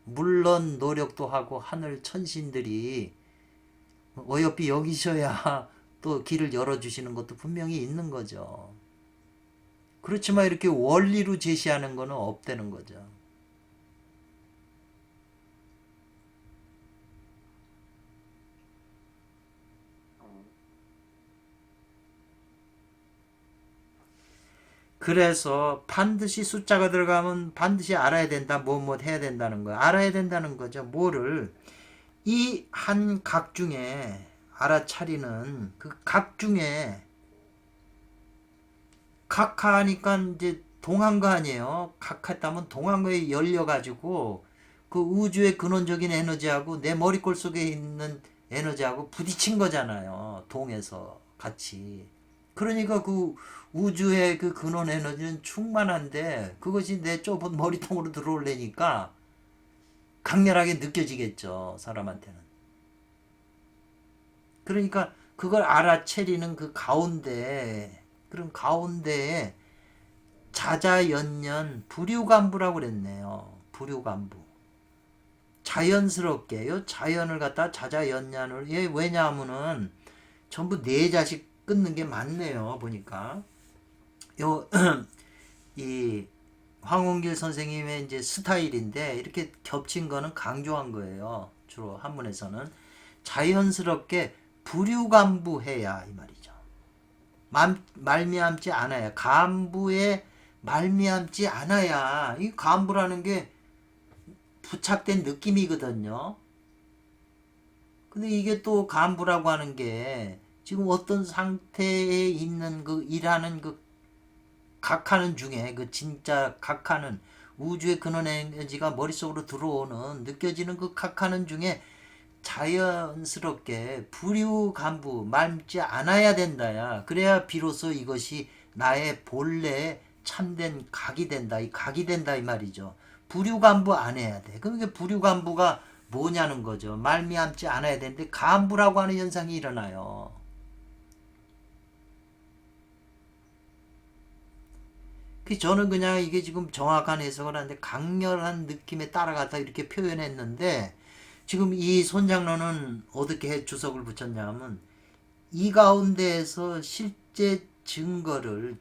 물론 노력도 하고 하늘 천신들이 어여삐 여기셔야 또 길을 열어주시는 것도 분명히 있는 거죠. 그렇지만 이렇게 원리로 제시하는 거는 없다는 거죠. 그래서 반드시 숫자가 들어가면 반드시 알아야 된다. 뭐 해야 된다는 거야. 알아야 된다는 거죠. 뭐를 이 한 각 중에 알아차리는 그 각 중에 각하니까 이제 동한 거 아니에요. 각했다면 동한 거에 열려가지고 그 우주의 근원적인 에너지하고 내 머리꼴 속에 있는 에너지하고 부딪힌 거잖아요. 동해서 같이. 그러니까 그 우주의 그 근원 에너지는 충만한데 그것이 내 좁은 머리통으로 들어올래니까 강렬하게 느껴지겠죠. 사람한테는. 그러니까 그걸 알아채리는 그 가운데 그런 가운데에 자자연연 부류간부라고 그랬네요. 부류간부. 자연스럽게요. 자연을 갖다 자자연연을 왜냐하면은 전부 네 자식 끊는 게 많네요. 보니까 요 이 황원길 선생님의 이제 스타일인데 이렇게 겹친 거는 강조한 거예요. 주로 한문에서는 자연스럽게 부류간부해야 이 말이죠. 말미암지 않아야 간부에 말미암지 않아야 이 간부라는 게 부착된 느낌이거든요. 근데 이게 또 간부라고 하는 게 지금 어떤 상태에 있는 그 일하는 그 각하는 중에 그 진짜 각하는 우주의 근원 에너지가 머릿속으로 들어오는 느껴지는 그 각하는 중에 자연스럽게 부류간부 말지 않아야 된다야. 그래야 비로소 이것이 나의 본래 참된 각이 된다. 이 각이 된다 이 말이죠. 부류간부 안 해야 돼. 그러니까 부류간부가 뭐냐는 거죠. 말미암지 않아야 되는데 간부라고 하는 현상이 일어나요. 저는 그냥 이게 지금 정확한 해석을 하는데 강렬한 느낌에 따라가다 이렇게 표현했는데 지금 이 손장로는 어떻게 주석을 붙였냐면 이 가운데에서 실제 증거를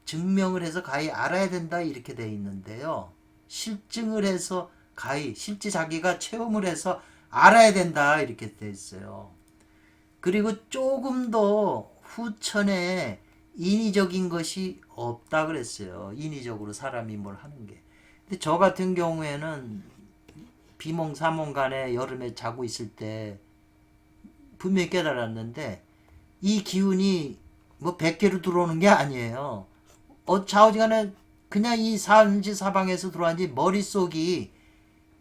증명을 해서 가히 알아야 된다 이렇게 돼 있는데요. 실증을 해서 가히 실제 자기가 체험을 해서 알아야 된다 이렇게 돼 있어요. 그리고 조금 더 후천에 인위적인 것이 없다 그랬어요. 인위적으로 사람이 뭘 하는 게. 근데 저 같은 경우에는 비몽사몽간에 여름에 자고 있을 때 분명히 깨달았는데 이 기운이 뭐 100개로 들어오는 게 아니에요. 좌우지간에 그냥 이 산지 사방에서 들어왔는지 머릿속이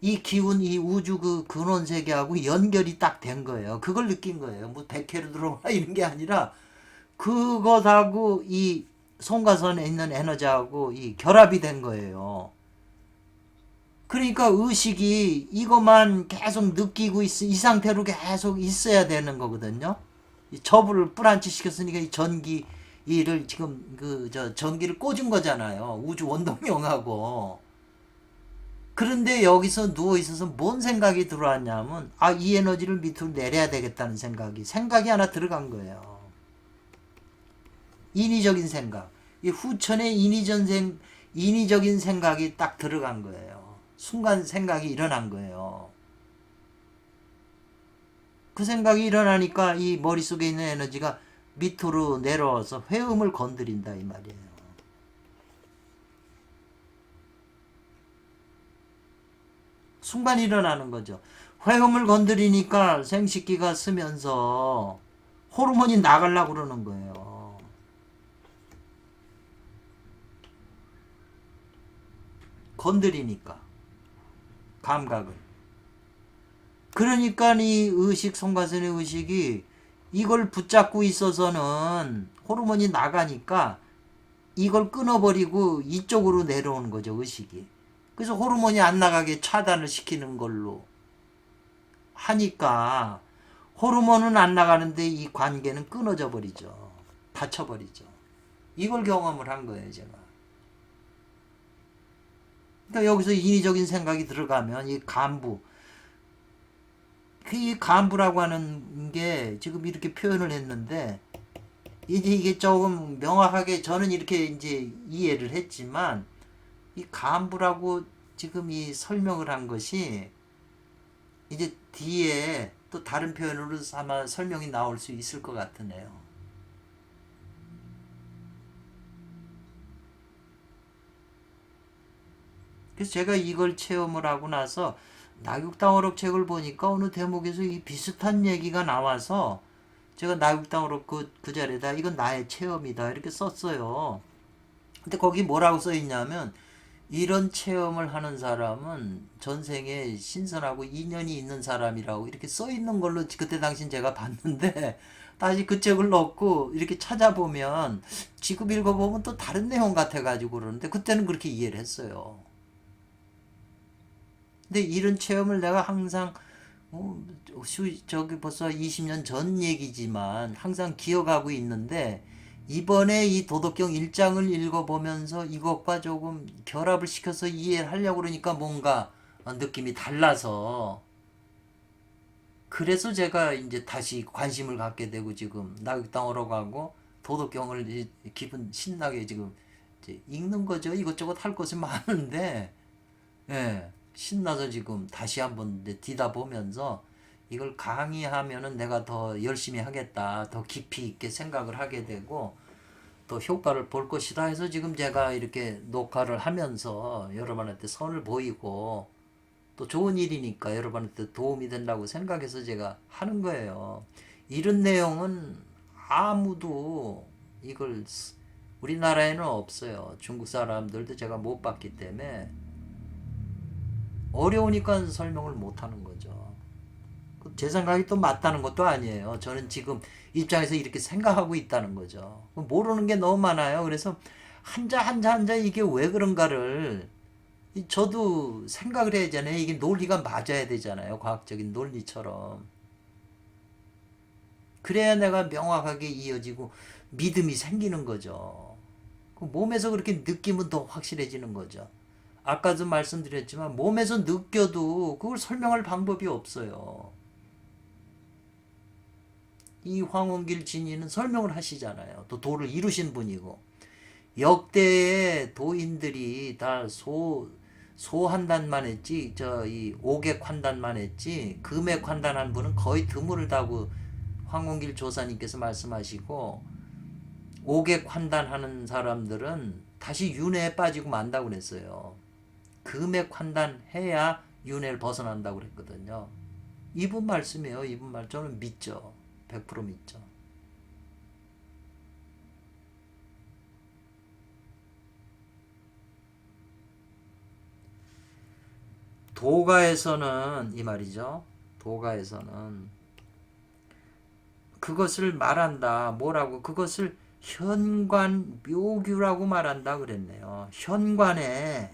이 기운, 이 우주 그 근원 세계하고 연결이 딱 된 거예요. 그걸 느낀 거예요. 뭐 100회로 들어오나 이런 게 아니라 그것하고 이 송가선에 있는 에너지하고 이 결합이 된 거예요. 그러니까 의식이 이것만 계속 느끼고 이 상태로 계속 있어야 되는 거거든요. 이 저불을 뿌란치 시켰으니까 이 전기를 지금 전기를 꽂은 거잖아요. 우주 원동력하고. 그런데 여기서 누워 있어서 뭔 생각이 들어왔냐면 이 에너지를 밑으로 내려야 되겠다는 생각이 하나 들어간 거예요. 인위적인 생각. 이 후천의 인위적인 생각이 딱 들어간 거예요. 순간 생각이 일어난 거예요. 그 생각이 일어나니까 이 머릿속에 있는 에너지가 밑으로 내려와서 회음을 건드린다 이 말이에요. 순간 일어나는 거죠. 회음을 건드리니까 생식기가 쓰면서 호르몬이 나가려고 그러는 거예요. 건드리니까 감각을. 그러니까 이 의식, 송가선의 의식이 이걸 붙잡고 있어서는 호르몬이 나가니까 이걸 끊어버리고 이쪽으로 내려오는 거죠, 의식이. 그래서 호르몬이 안 나가게 차단을 시키는 걸로 하니까 호르몬은 안 나가는데 이 관계는 끊어져 버리죠. 닫혀버리죠. 이걸 경험을 한 거예요, 제가. 그러니까 여기서 인위적인 생각이 들어가면 이 간부, 이 간부라고 하는 게 지금 이렇게 표현을 했는데 이제 이게 조금 명확하게 저는 이렇게 이제 이해를 했지만 이 간부라고 지금 이 설명을 한 것이 이제 뒤에 또 다른 표현으로 아마 설명이 나올 수 있을 것 같으네요. 그래서 제가 이걸 체험을 하고 나서 나육당어록 책을 보니까 어느 대목에서 이 비슷한 얘기가 나와서 제가 나육당어록 그 자리에다 이건 나의 체험이다 이렇게 썼어요. 근데 거기 뭐라고 써 있냐면 이런 체험을 하는 사람은 전생에 신선하고 인연이 있는 사람이라고 이렇게 써 있는 걸로 그때 당시 제가 봤는데 다시 그 책을 넣고 이렇게 찾아보면 지금 읽어보면 또 다른 내용 같아가지고 그러는데 그때는 그렇게 이해를 했어요. 근데 이런 체험을 내가 항상 저기 벌써 20년 전 얘기지만 항상 기억하고 있는데 이번에 이 도덕경 1장을 읽어보면서 이것과 조금 결합을 시켜서 이해를 하려고 그러니까 뭔가 느낌이 달라서 그래서 제가 이제 다시 관심을 갖게 되고 지금 나육당으로 가고 도덕경을 기분 신나게 지금 이제 읽는 거죠. 이것저것 할 것이 많은데 예, 신나서 지금 다시 한번 뒤다 보면서 이걸 강의하면은 내가 더 열심히 하겠다, 더 깊이 있게 생각을 하게 되고 또 효과를 볼 것이다 해서 지금 제가 이렇게 녹화를 하면서 여러분한테 선을 보이고 또 좋은 일이니까 여러분한테 도움이 된다고 생각해서 제가 하는 거예요. 이런 내용은 아무도 이걸 우리나라에는 없어요. 중국 사람들도 제가 못 봤기 때문에 어려우니까 설명을 못 하는 거죠. 제 생각이 또 맞다는 것도 아니에요. 저는 지금 입장에서 이렇게 생각하고 있다는 거죠. 모르는 게 너무 많아요. 그래서 한자 이게 왜 그런가를 저도 생각을 해야 잖아요. 이게 논리가 맞아야 되잖아요. 과학적인 논리처럼. 그래야 내가 명확하게 이어지고 믿음이 생기는 거죠. 몸에서 그렇게 느끼면 더 확실해지는 거죠. 아까도 말씀드렸지만 몸에서 느껴도 그걸 설명할 방법이 없어요. 이 황원길 진이는 설명을 하시잖아요. 또 도를 이루신 분이고 역대의 도인들이 다 소한단만 했지 이 오객 환단만 했지 금액 환단한 분은 거의 드물다고 황원길 조사님께서 말씀하시고 오객 환단하는 사람들은 다시 윤회에 빠지고 만다고 그랬어요. 금액 환단해야 윤회를 벗어난다고 그랬거든요. 이분 말씀이에요. 이분 말 저는 믿죠. 100% 믿죠. 도가에서는 이 말이죠. 도가에서는 그것을 말한다. 뭐라고? 그것을 현관 묘규라고 말한다 그랬네요. 현관의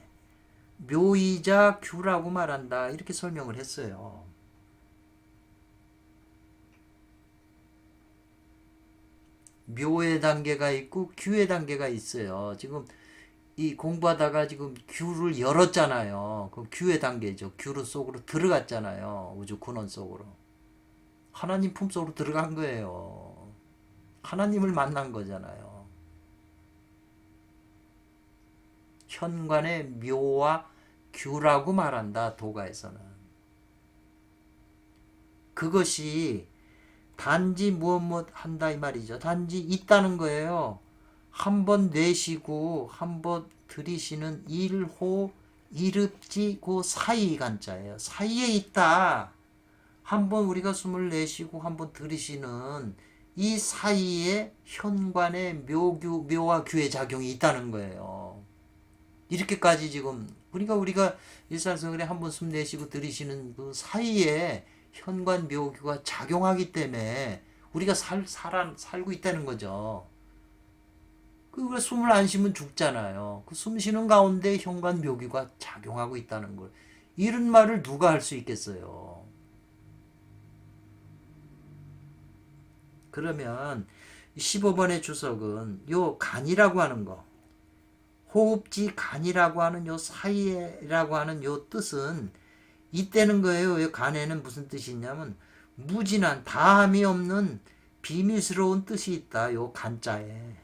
묘이자 규라고 말한다. 이렇게 설명을 했어요. 묘의 단계가 있고 규의 단계가 있어요. 지금 이 공부하다가 지금 규를 열었잖아요. 그 규의 단계죠. 규 속으로 들어갔잖아요. 우주 근원 속으로. 하나님 품속으로 들어간 거예요. 하나님을 만난 거잖아요. 현관의 묘와 규라고 말한다. 도가에서는. 그것이 단지 무엇 한다 이 말이죠. 단지 있다는 거예요. 한번 내쉬고 한번 들이쉬는 일호 일읍지 그 사이 간자예요. 사이에 있다. 한번 우리가 숨을 내쉬고 한번 들이쉬는 이 사이에 현관의 묘와 규의 작용이 있다는 거예요. 이렇게까지 지금 우리가 일상생활에 한번 숨 내쉬고 들이쉬는 그 사이에 현관 묘규가 작용하기 때문에 우리가 살고 있다는 거죠. 우리가 숨을 안 쉬면 죽잖아요. 그 숨 쉬는 가운데 현관 묘규가 작용하고 있다는 걸. 이런 말을 누가 할 수 있겠어요. 그러면 15번의 주석은 요 간이라고 하는 거, 호흡지 간이라고 하는 요 사이에라고 하는 요 뜻은 있다는 거예요. 이 간에는 무슨 뜻이 있냐면 무진한 다함이 없는 비밀스러운 뜻이 있다. 요 간자에.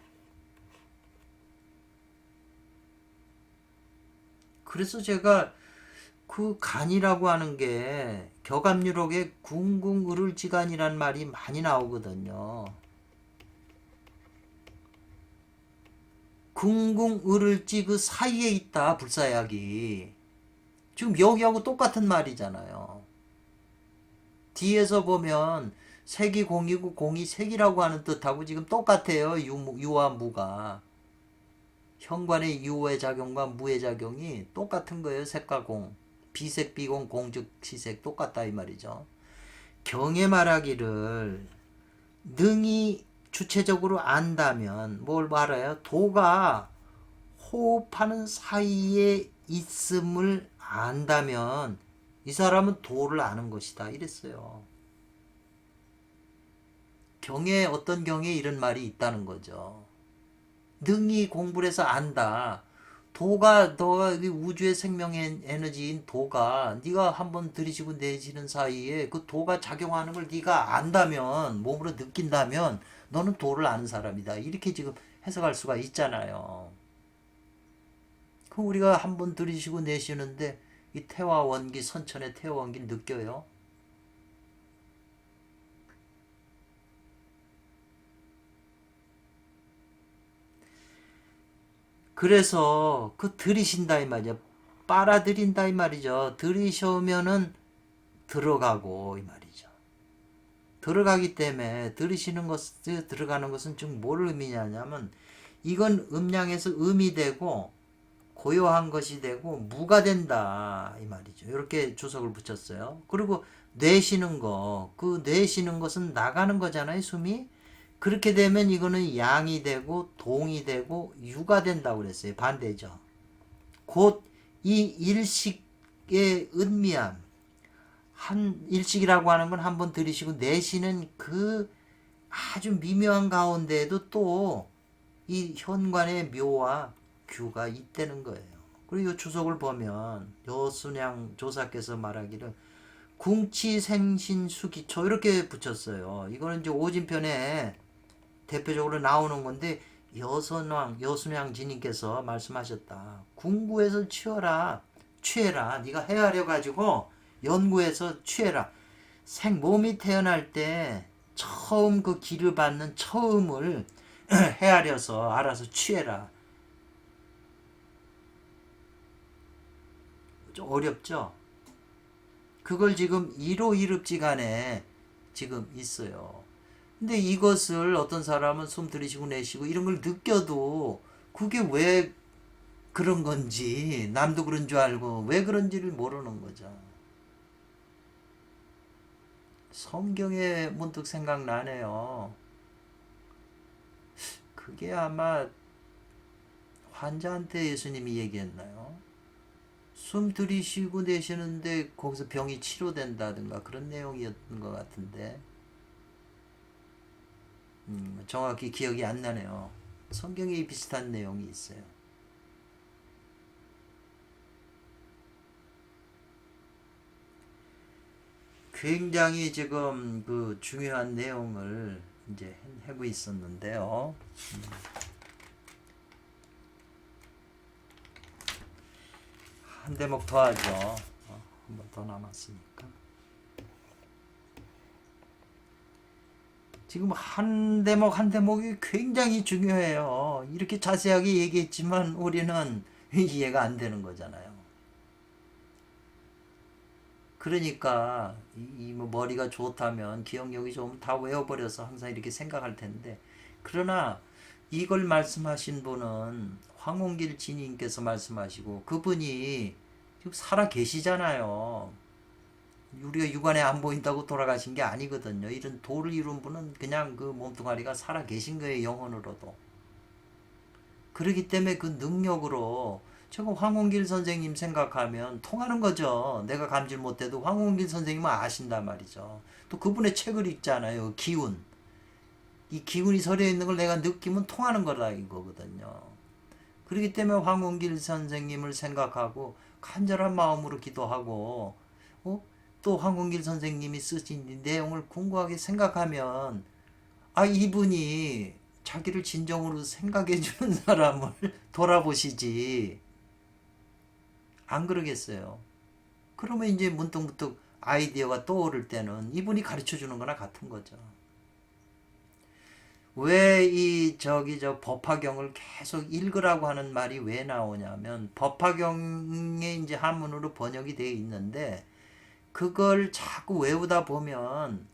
그래서 제가 그 간이라고 하는 게 격압유록에 궁궁을을지간이란 말이 많이 나오거든요. 궁궁을을지 그 사이에 있다. 불사약이. 지금 여기하고 똑같은 말이잖아요. 뒤에서 보면 색이 공이고 공이 색이라고 하는 뜻하고 지금 똑같아요. 유와 무가. 현관의 유의 작용과 무의 작용이 똑같은 거예요. 색과 공. 비색 비공 공즉 시색 똑같다 이 말이죠. 경에 말하기를 능히 주체적으로 안다면 뭘 말해요? 도가 호흡하는 사이에 있음을 안다면 이 사람은 도를 아는 것이다 이랬어요. 경에 어떤 경에 이런 말이 있다는 거죠. 능히 공부를 해서 안다. 도가 너가 우주의 생명 에너지인 도가 네가 한번 들이쉬고 내쉬는 사이에 그 도가 작용하는 걸 네가 안다면 몸으로 느낀다면 너는 도를 아는 사람이다. 이렇게 지금 해석할 수가 있잖아요. 그 우리가 한번 들이쉬고 내쉬는데 이 태화 원기 선천의 태화 원기를 느껴요. 그래서 그 들이신다 이 말이죠. 빨아들인다 이 말이죠. 들이쉬면은 들어가고 이 말이죠. 들어가기 때문에 들이쉬는 것을 들어가는 것은 좀 뭘 의미냐면 이건 음량에서 음이 되고 고요한 것이 되고 무가 된다 이 말이죠. 이렇게 주석을 붙였어요. 그리고 내쉬는 거, 그 내쉬는 것은 나가는 거잖아요. 숨이. 그렇게 되면 이거는 양이 되고 동이 되고 유가 된다고 그랬어요. 반대죠. 곧 이 일식의 은미함, 한 일식이라고 하는 건 한번 들이쉬고 내쉬는 그 아주 미묘한 가운데에도 또 이 현관의 묘와 규가 있다는 거예요. 그리고 이 주석을 보면 여순양 조사께서 말하기를 궁치생신수기초 이렇게 붙였어요. 이거는 이제 오진편에 대표적으로 나오는 건데 여순양 지님께서 말씀하셨다. 궁구에서 취해라. 네가 헤아려 가지고 연구해서 취해라. 몸이 태어날 때 처음 그 기를 받는 처음을 헤아려서 알아서 취해라. 좀 어렵죠? 그걸 지금 1호 1읍지간에 지금 있어요. 근데 이것을 어떤 사람은 숨 들이쉬고 내쉬고 이런 걸 느껴도 그게 왜 그런 건지 남도 그런 줄 알고 왜 그런지를 모르는 거죠. 성경에 문득 생각나네요. 그게 아마 환자한테 예수님이 얘기했나요? 숨 들이쉬고 내쉬는데 거기서 병이 치료된다든가 그런 내용이었던 것 같은데 정확히 기억이 안 나네요. 성경에 비슷한 내용이 있어요. 굉장히 지금 그 중요한 내용을 이제 하고 있었는데요. 한 대목 더 하죠. 한 번 더 남았으니까. 지금 한 대목 한 대목이 굉장히 중요해요. 이렇게 자세하게 얘기했지만 우리는 이해가 안 되는 거잖아요. 그러니까 뭐 머리가 좋다면 기억력이 좋으면 다 외워버려서 항상 이렇게 생각할 텐데, 그러나 이걸 말씀하신 분은 황홍길 지님께서 말씀하시고 그분이 지금 살아 계시잖아요. 우리가 육안에 안 보인다고 돌아가신 게 아니거든요. 이런 도를 이룬 분은 그냥 그 몸뚱아리가 살아 계신 거예요. 영혼으로도. 그렇기 때문에 그 능력으로 지금 황홍길 선생님 생각하면 통하는 거죠. 내가 감질 못해도 황홍길 선생님은 아신단 말이죠. 또 그분의 책을 읽잖아요. 기운. 이 기운이 서려 있는 걸 내가 느끼면 통하는 거라 이거거든요. 그렇기 때문에 황홍길 선생님을 생각하고 간절한 마음으로 기도하고 또 황홍길 선생님이 쓰신 내용을 궁금하게 생각하면 이분이 자기를 진정으로 생각해 주는 사람을 돌아보시지 안 그러겠어요. 그러면 이제 문득문득 아이디어가 떠오를 때는 이분이 가르쳐 주는 거나 같은 거죠. 왜 이 저 법화경을 계속 읽으라고 하는 말이 왜 나오냐면 법화경에 이제 한문으로 번역이 되어 있는데 그걸 자꾸 외우다 보면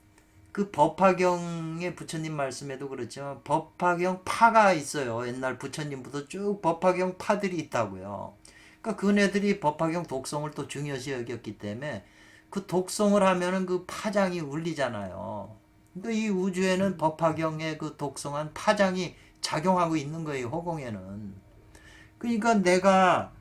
그 법화경의 부처님 말씀에도 그렇지만 법화경 파가 있어요. 옛날 부처님부터 쭉 법화경 파들이 있다고요. 그러니까 그네들이 법화경 독성을 또 중요시 여겼기 때문에 그 독성을 하면은 그 파장이 울리잖아요. 그러니까 이 우주에는 법화경의 그 독성한 파장이 작용하고 있는 거예요. 허공에는. 그러니까 내가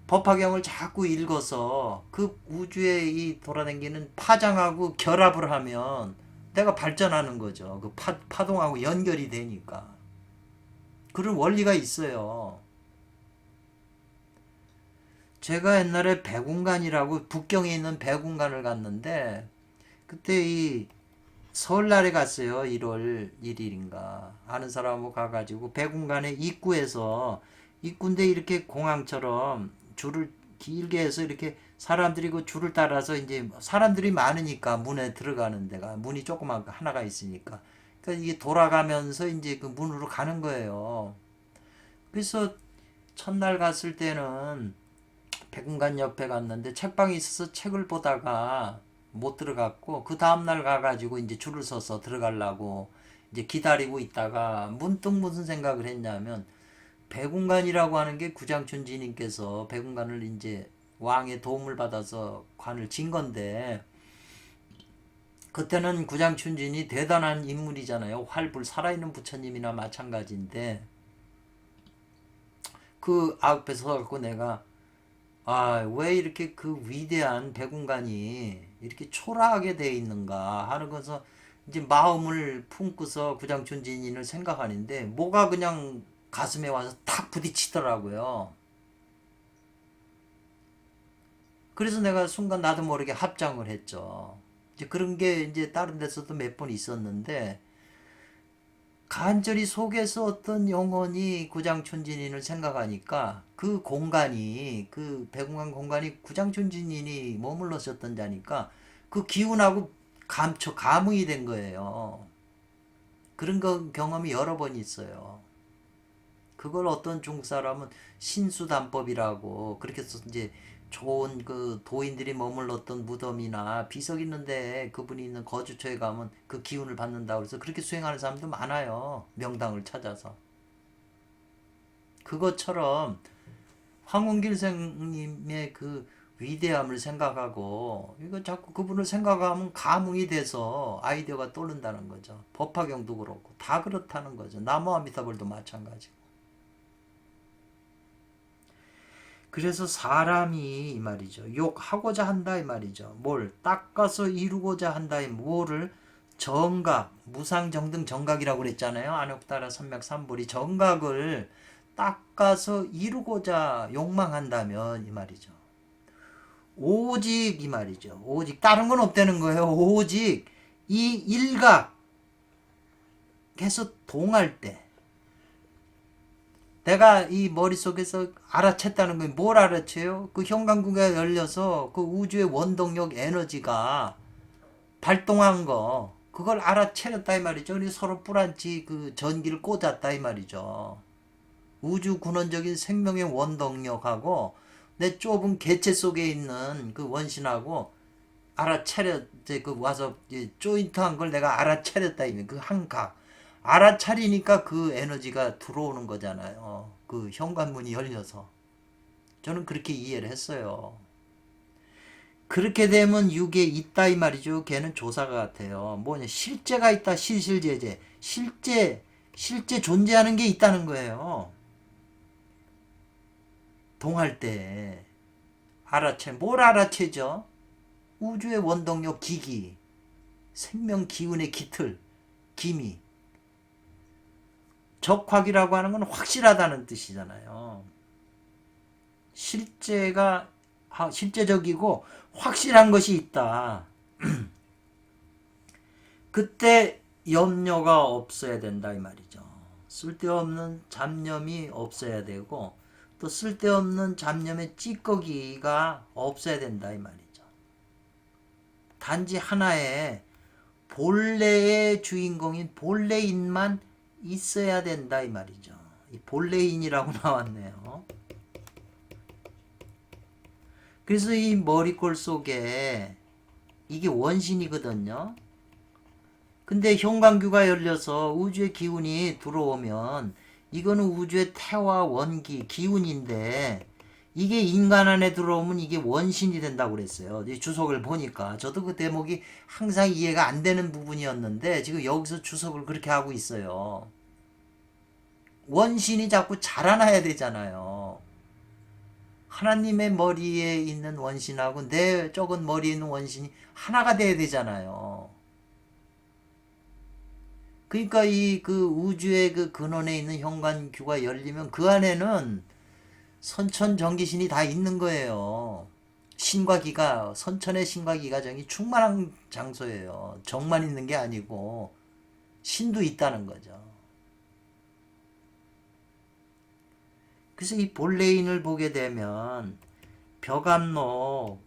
법화경을 자꾸 읽어서 그 우주에 이 돌아다니는 파장하고 결합을 하면 내가 발전하는 거죠. 그 파동하고 연결이 되니까. 그런 원리가 있어요. 제가 옛날에 백운관이라고 북경에 있는 백운관을 갔는데 그때 이 설날에 갔어요. 1월 1일인가. 아는 사람하고 가가지고 백운관의 입구에서 입구인데 이렇게 공항처럼 줄을 길게 해서 이렇게 사람들이 그 줄을 따라서 이제 사람들이 많으니까 문에 들어가는 데가 문이 조그만 하나가 있으니까 그러니까 이게 돌아가면서 이제 그 문으로 가는 거예요. 그래서 첫날 갔을 때는 백운관 옆에 갔는데 책방이 있어서 책을 보다가 못 들어갔고 그 다음날 가가지고 이제 줄을 서서 들어가려고 이제 기다리고 있다가 문득 무슨 생각을 했냐면 백운관이라고 하는 게 구장춘지님께서 백운관을 이제 왕의 도움을 받아서 관을 진 건데 그때는 구장춘진이 대단한 인물이잖아요. 활불 살아있는 부처님이나 마찬가지인데 그 앞에 서갖고 내가 왜 이렇게 그 위대한 백운관이 이렇게 초라하게 돼 있는가 하는 것서 이제 마음을 품고서 구장춘진인을 생각하는데 뭐가 그냥 가슴에 와서 탁 부딪히더라고요. 그래서 내가 순간 나도 모르게 합장을 했죠. 이제 그런 게 이제 다른 데서도 몇 번 있었는데 간절히 속에서 어떤 영혼이 구장춘진인을 생각하니까 그 공간이 그 백운관 공간이 구장춘진인이 머물렀었던 자니까 그 기운하고 감흥이 된 거예요. 그런 경험이 여러 번 있어요. 그걸 어떤 중국 사람은 신수단법이라고 그렇게 해서 이제 좋은 그 도인들이 머물렀던 무덤이나 비석 있는데 그분이 있는 거주처에 가면 그 기운을 받는다 그래서 그렇게 수행하는 사람도 많아요. 명당을 찾아서. 그것처럼 황운길 선생님의 그 위대함을 생각하고 이거 자꾸 그분을 생각하면 감흥이 돼서 아이디어가 떠오른다는 거죠. 법화경도 그렇고 다 그렇다는 거죠. 나무아미타불도 마찬가지고. 그래서 사람이 이 말이죠. 욕하고자 한다 이 말이죠. 뭘 닦아서 이루고자 한다 이 뭐를 정각, 무상정등 정각이라고 그랬잖아요. 안욕따라 삼맥삼불이 정각을 닦아서 이루고자 욕망한다면 이 말이죠. 오직 이 말이죠. 오직 다른 건 없다는 거예요. 오직 이 일각에서 동할 때 내가 이 머릿속에서 알아챘다는 건 뭘 알아채요? 그 현관구가 열려서 그 우주의 원동력 에너지가 발동한 거 그걸 알아채렸다 이 말이죠. 그래서 서로 뿔한치 그 전기를 꽂았다 이 말이죠. 우주 근원적인 생명의 원동력하고 내 좁은 개체 속에 있는 그 원신하고 알아차렸 그 와서 조인트한 걸 내가 알아차렸다 이면 그 한각 알아차리니까 그 에너지가 들어오는 거잖아요. 그 현관문이 열려서 저는 그렇게 이해를 했어요. 그렇게 되면 육에 있다 이 말이죠. 걔는 조사가 같아요. 뭐냐 실제가 있다 실실제제 실제 존재하는 게 있다는 거예요. 동할 때 뭘 알아채죠? 우주의 원동력 기기 생명 기운의 기틀 기미 적확이라고 하는 건 확실하다는 뜻이잖아요. 실제적이고 확실한 것이 있다. 그때 염려가 없어야 된다 이 말이죠. 쓸데없는 잡념이 없어야 되고 또 쓸데없는 잡념의 찌꺼기가 없어야 된다 이 말이죠. 단지 하나의 본래의 주인공인 본래인만 있어야 된다 이 말이죠. 이 본래인이라고 나왔네요. 그래서 이 머리꼴 속에 이게 원신이거든요. 근데 현관규가 열려서 우주의 기운이 들어오면 이거는 우주의 태와 원기 기운인데 이게 인간 안에 들어오면 이게 원신이 된다고 그랬어요. 이 주석을 보니까 저도 그 대목이 항상 이해가 안 되는 부분이었는데 지금 여기서 주석을 그렇게 하고 있어요. 원신이 자꾸 자라나야 되잖아요. 하나님의 머리에 있는 원신하고 내 적은 머리에 있는 원신이 하나가 돼야 되잖아요. 그러니까 이 그 우주의 그 근원에 있는 현관규가 열리면 그 안에는 선천 정기신이 다 있는 거예요. 신과 기가 선천의 신과 기가정이 충만한 장소예요. 정만 있는 게 아니고 신도 있다는 거죠. 그래서 이 본래인을 보게 되면 벽암로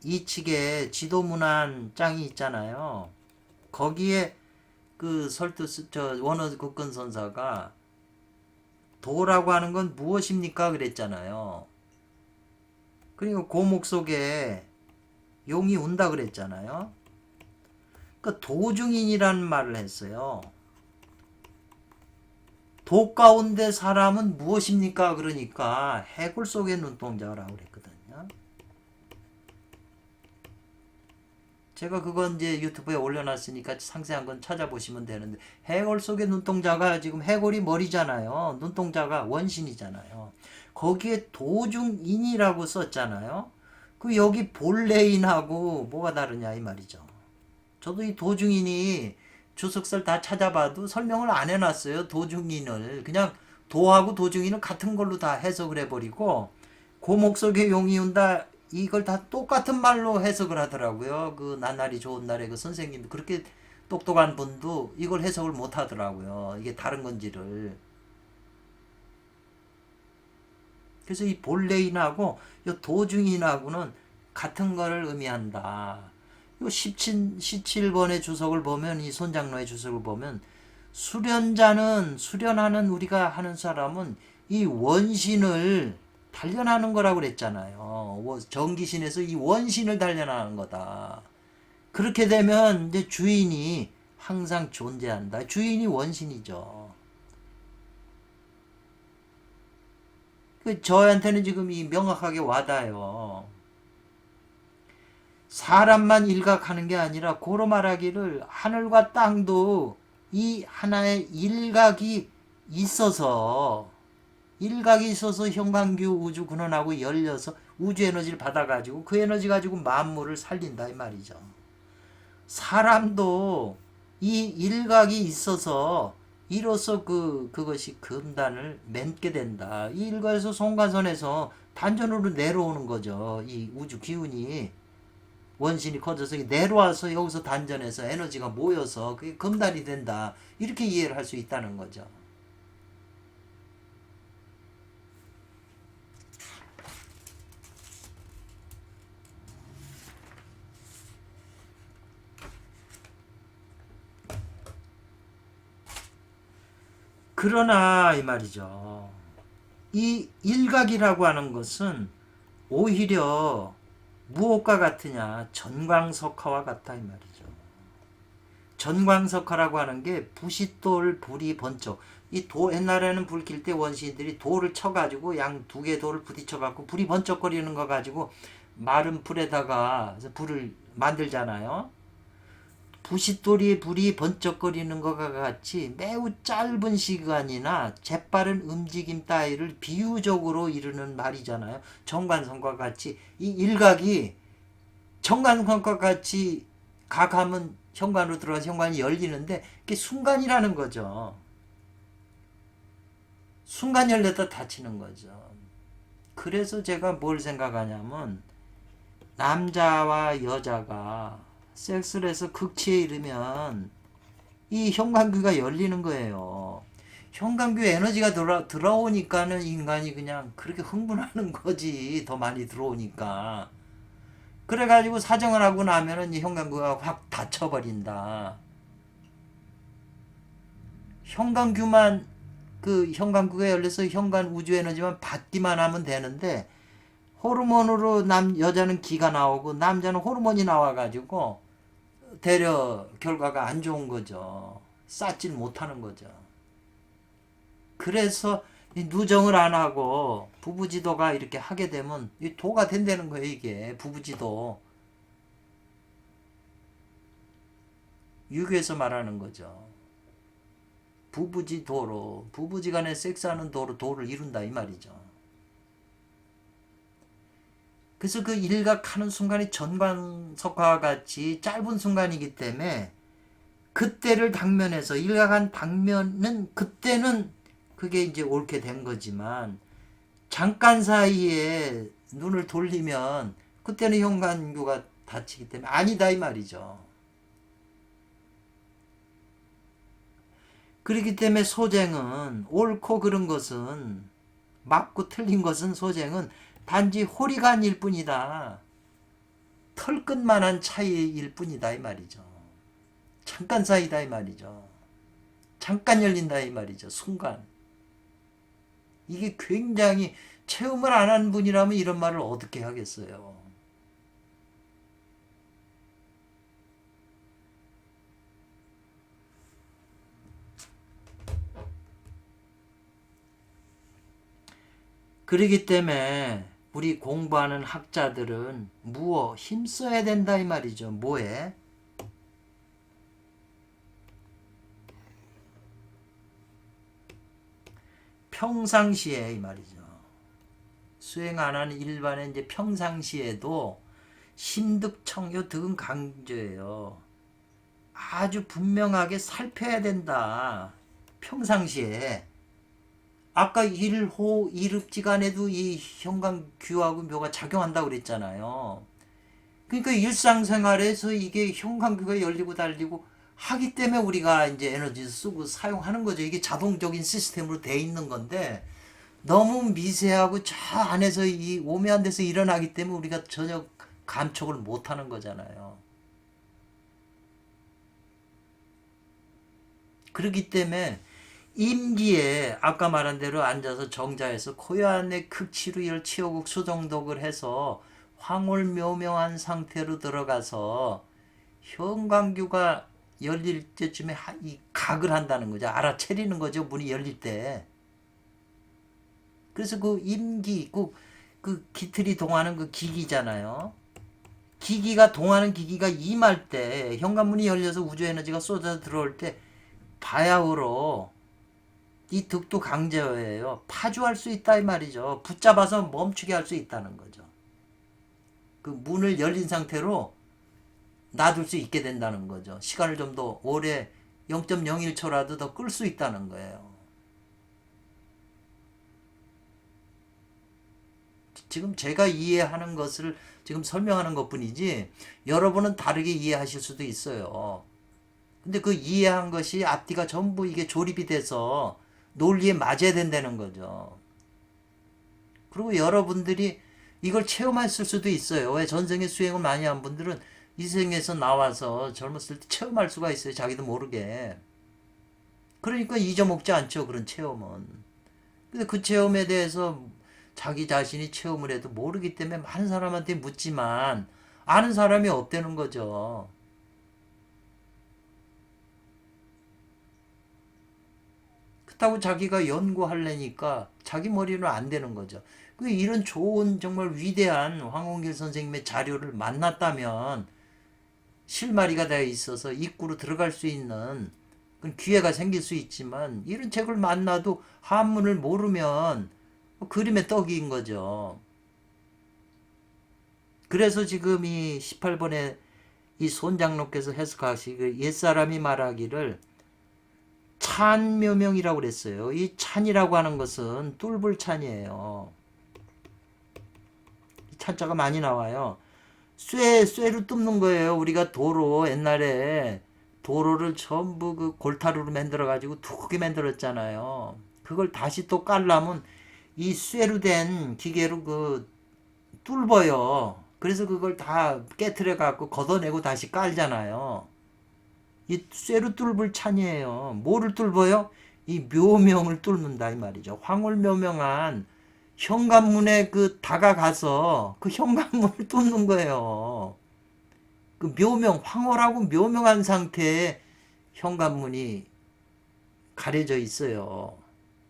이 측에 지도문안 짱이 있잖아요. 거기에 그 원어 국根선사가 도라고 하는 건 무엇입니까? 그랬잖아요. 그리고 고목 속에 용이 운다 그랬잖아요. 그 도중인이라는 말을 했어요. 도 가운데 사람은 무엇입니까? 그러니까 해골 속의 눈동자라고 그랬거든요. 제가 그건 이제 유튜브에 올려놨으니까 상세한 건 찾아보시면 되는데 해골 속의 눈동자가 지금 해골이 머리잖아요. 눈동자가 원신이잖아요. 거기에 도중인이라고 썼잖아요. 그 여기 본래인하고 뭐가 다르냐 이 말이죠. 저도 이 도중인이 주석설 다 찾아봐도 설명을 안 해놨어요. 도중인을 그냥 도하고 도중인은 같은 걸로 다 해석을 해버리고 고목 속에 용이 온다 이걸 다 똑같은 말로 해석을 하더라고요. 그 나날이 좋은 날에 그 선생님도 그렇게 똑똑한 분도 이걸 해석을 못 하더라고요. 이게 다른 건지를. 그래서 이 본래인하고 이 도중인하고는 같은 거를 의미한다. 이 17번의 주석을 보면 이 손장로의 주석을 보면 수련하는 우리가 하는 사람은 이 원신을 단련하는 거라고 그랬잖아요. 정기신에서 이 원신을 단련하는 거다. 그렇게 되면 이제 주인이 항상 존재한다. 주인이 원신이죠. 저한테는 지금 이 명확하게 와닿아요. 사람만 일각하는 게 아니라 고로 말하기를 하늘과 땅도 이 하나의 일각이 있어서 형광규 우주 근원하고 열려서 우주 에너지를 받아가지고 그 에너지 가지고 만물을 살린다 이 말이죠. 사람도 이 일각이 있어서 이로써 그것이 금단을 맺게 된다. 이 일각에서 송가선에서 단전으로 내려오는 거죠. 이 우주 기운이 원신이 커져서 내려와서 여기서 단전해서 에너지가 모여서 그게 금단이 된다. 이렇게 이해를 할 수 있다는 거죠. 그러나 이 말이죠. 이 일각이라고 하는 것은 오히려 무엇과 같으냐? 전광석화와 같다 이 말이죠. 전광석화라고 하는 게 부싯돌 불이 번쩍. 이 옛날에는 불 킬 때 원시인들이 돌을 쳐가지고 양 두 개 돌을 부딪혀갖고 불이 번쩍거리는 거 가지고 마른 불에다가 불을 만들잖아요. 부싯돌이 불이 번쩍거리는 것과 같이 매우 짧은 시간이나 재빠른 움직임 따위를 비유적으로 이루는 말이잖아요. 정관성과 같이 이 일각이 정관성과 같이 각하면 현관으로 들어가서 현관이 열리는데 그게 순간이라는 거죠. 순간 열렸다 닫히는 거죠. 그래서 제가 뭘 생각하냐면 남자와 여자가 섹스를 해서 극치에 이르면 이 현관귀가 열리는 거예요. 현관귀 에너지가 들어오니까는 인간이 그냥 그렇게 흥분하는 거지. 더 많이 들어오니까. 그래가지고 사정을 하고 나면은 이 현관귀가 확 닫혀버린다. 현관귀만 현관귀가 열려서 현관 우주 에너지만 받기만 하면 되는데 호르몬으로 여자는 기가 나오고 남자는 호르몬이 나와가지고 대려 결과가 안 좋은 거죠. 쌓질 못하는 거죠. 그래서 누정을 안 하고 부부지도가 이렇게 하게 되면 도가 된다는 거예요. 이게 부부지도 유교에서 말하는 거죠. 부부지도로 부부지간에 섹스하는 도로 도를 이룬다 이 말이죠. 그래서 그 일각하는 순간이 전광석화와 같이 짧은 순간이기 때문에 그때를 당면해서 일각한 당면은 그때는 그게 이제 옳게 된 거지만 잠깐 사이에 눈을 돌리면 그때는 현관교가 닫히기 때문에 아니다 이 말이죠. 그렇기 때문에 소쟁은 옳고 그른 것은 맞고 틀린 것은 소쟁은 단지 호리간일 뿐이다. 털끝만한 차이일 뿐이다 이 말이죠. 잠깐 사이다 이 말이죠. 잠깐 열린다 이 말이죠. 순간. 이게 굉장히 체험을 안 한 분이라면 이런 말을 어떻게 하겠어요. 그렇기 때문에 우리 공부하는 학자들은 힘써야 된다 이 말이죠. 뭐에? 평상시에 이 말이죠. 수행 안 하는 일반의 이제 평상시에도 심득청, 요 득은 강조예요. 아주 분명하게 살펴야 된다. 평상시에. 아까 일호, 일읍지간에도 이 현관규하고 묘가 작용한다고 그랬잖아요. 그러니까 일상생활에서 이게 현관규가 열리고 달리고 하기 때문에 우리가 이제 에너지 쓰고 사용하는 거죠. 이게 자동적인 시스템으로 돼 있는 건데 너무 미세하고 저 안에서 이 오묘한 데서 일어나기 때문에 우리가 전혀 감촉을 못 하는 거잖아요. 그렇기 때문에 임기에 아까 말한 대로 앉아서 정자에서 고요한의 극치로 열치호국 수정독을 해서 황홀묘명한 상태로 들어가서 현광규가 열릴 때쯤에 이 각을 한다는 거죠. 알아차리는 거죠. 문이 열릴 때. 그래서 그 임기, 그 기틀이 동하는 그 기기잖아요. 기기가 동하는 기기가 임할 때 현관문이 열려서 우주 에너지가 쏟아져 들어올 때 바야흐로 이 득도 강제예요. 파주할 수 있다 이 말이죠. 붙잡아서 멈추게 할 수 있다는 거죠. 그 문을 열린 상태로 놔둘 수 있게 된다는 거죠. 시간을 좀 더 오래 0.01초라도 더 끌 수 있다는 거예요. 지금 제가 이해하는 것을 지금 설명하는 것뿐이지 여러분은 다르게 이해하실 수도 있어요. 근데 그 이해한 것이 앞뒤가 전부 이게 조립이 돼서 논리에 맞아야 된다는 거죠. 그리고 여러분들이 이걸 체험했을 수도 있어요. 왜 전생에 수행을 많이 한 분들은 이 생에서 나와서 젊었을 때 체험할 수가 있어요. 자기도 모르게. 그러니까 잊어먹지 않죠. 그런 체험은. 근데 그 체험에 대해서 자기 자신이 체험을 해도 모르기 때문에 많은 사람한테 묻지만 아는 사람이 없다는 거죠. 그렇다고 자기가 연구하려니까 자기 머리는 안 되는 거죠. 이런 좋은 정말 위대한 황홍길 선생님의 자료를 만났다면 실마리가 되어 있어서 입구로 들어갈 수 있는 그런 기회가 생길 수 있지만 이런 책을 만나도 한문을 모르면 그림의 떡인 거죠. 그래서 지금 이 18번에 이 손장로께서 해석하시기 옛사람이 말하기를 찬묘명이라고 그랬어요. 이 찬이라고 하는 것은 뚫불 찬이에요. 찬자가 많이 나와요. 쇠로 뚫는 거예요. 우리가 도로 옛날에 도로를 전부 그 골타루로 만들어 가지고 두껍게 만들었잖아요. 그걸 다시 또 깔려면 이 쇠로 된 기계로 그 뚫어요. 그래서 그걸 다 깨트려 갖고 걷어내고 다시 깔잖아요. 이 쇠로 뚫을 찬이에요. 뭐를 뚫어요? 이 묘명을 뚫는다 이 말이죠. 황홀묘명한 현관문에 그 다가가서 그 현관문을 뚫는 거예요. 그 묘명, 황홀하고 묘명한 상태에 현관문이 가려져 있어요.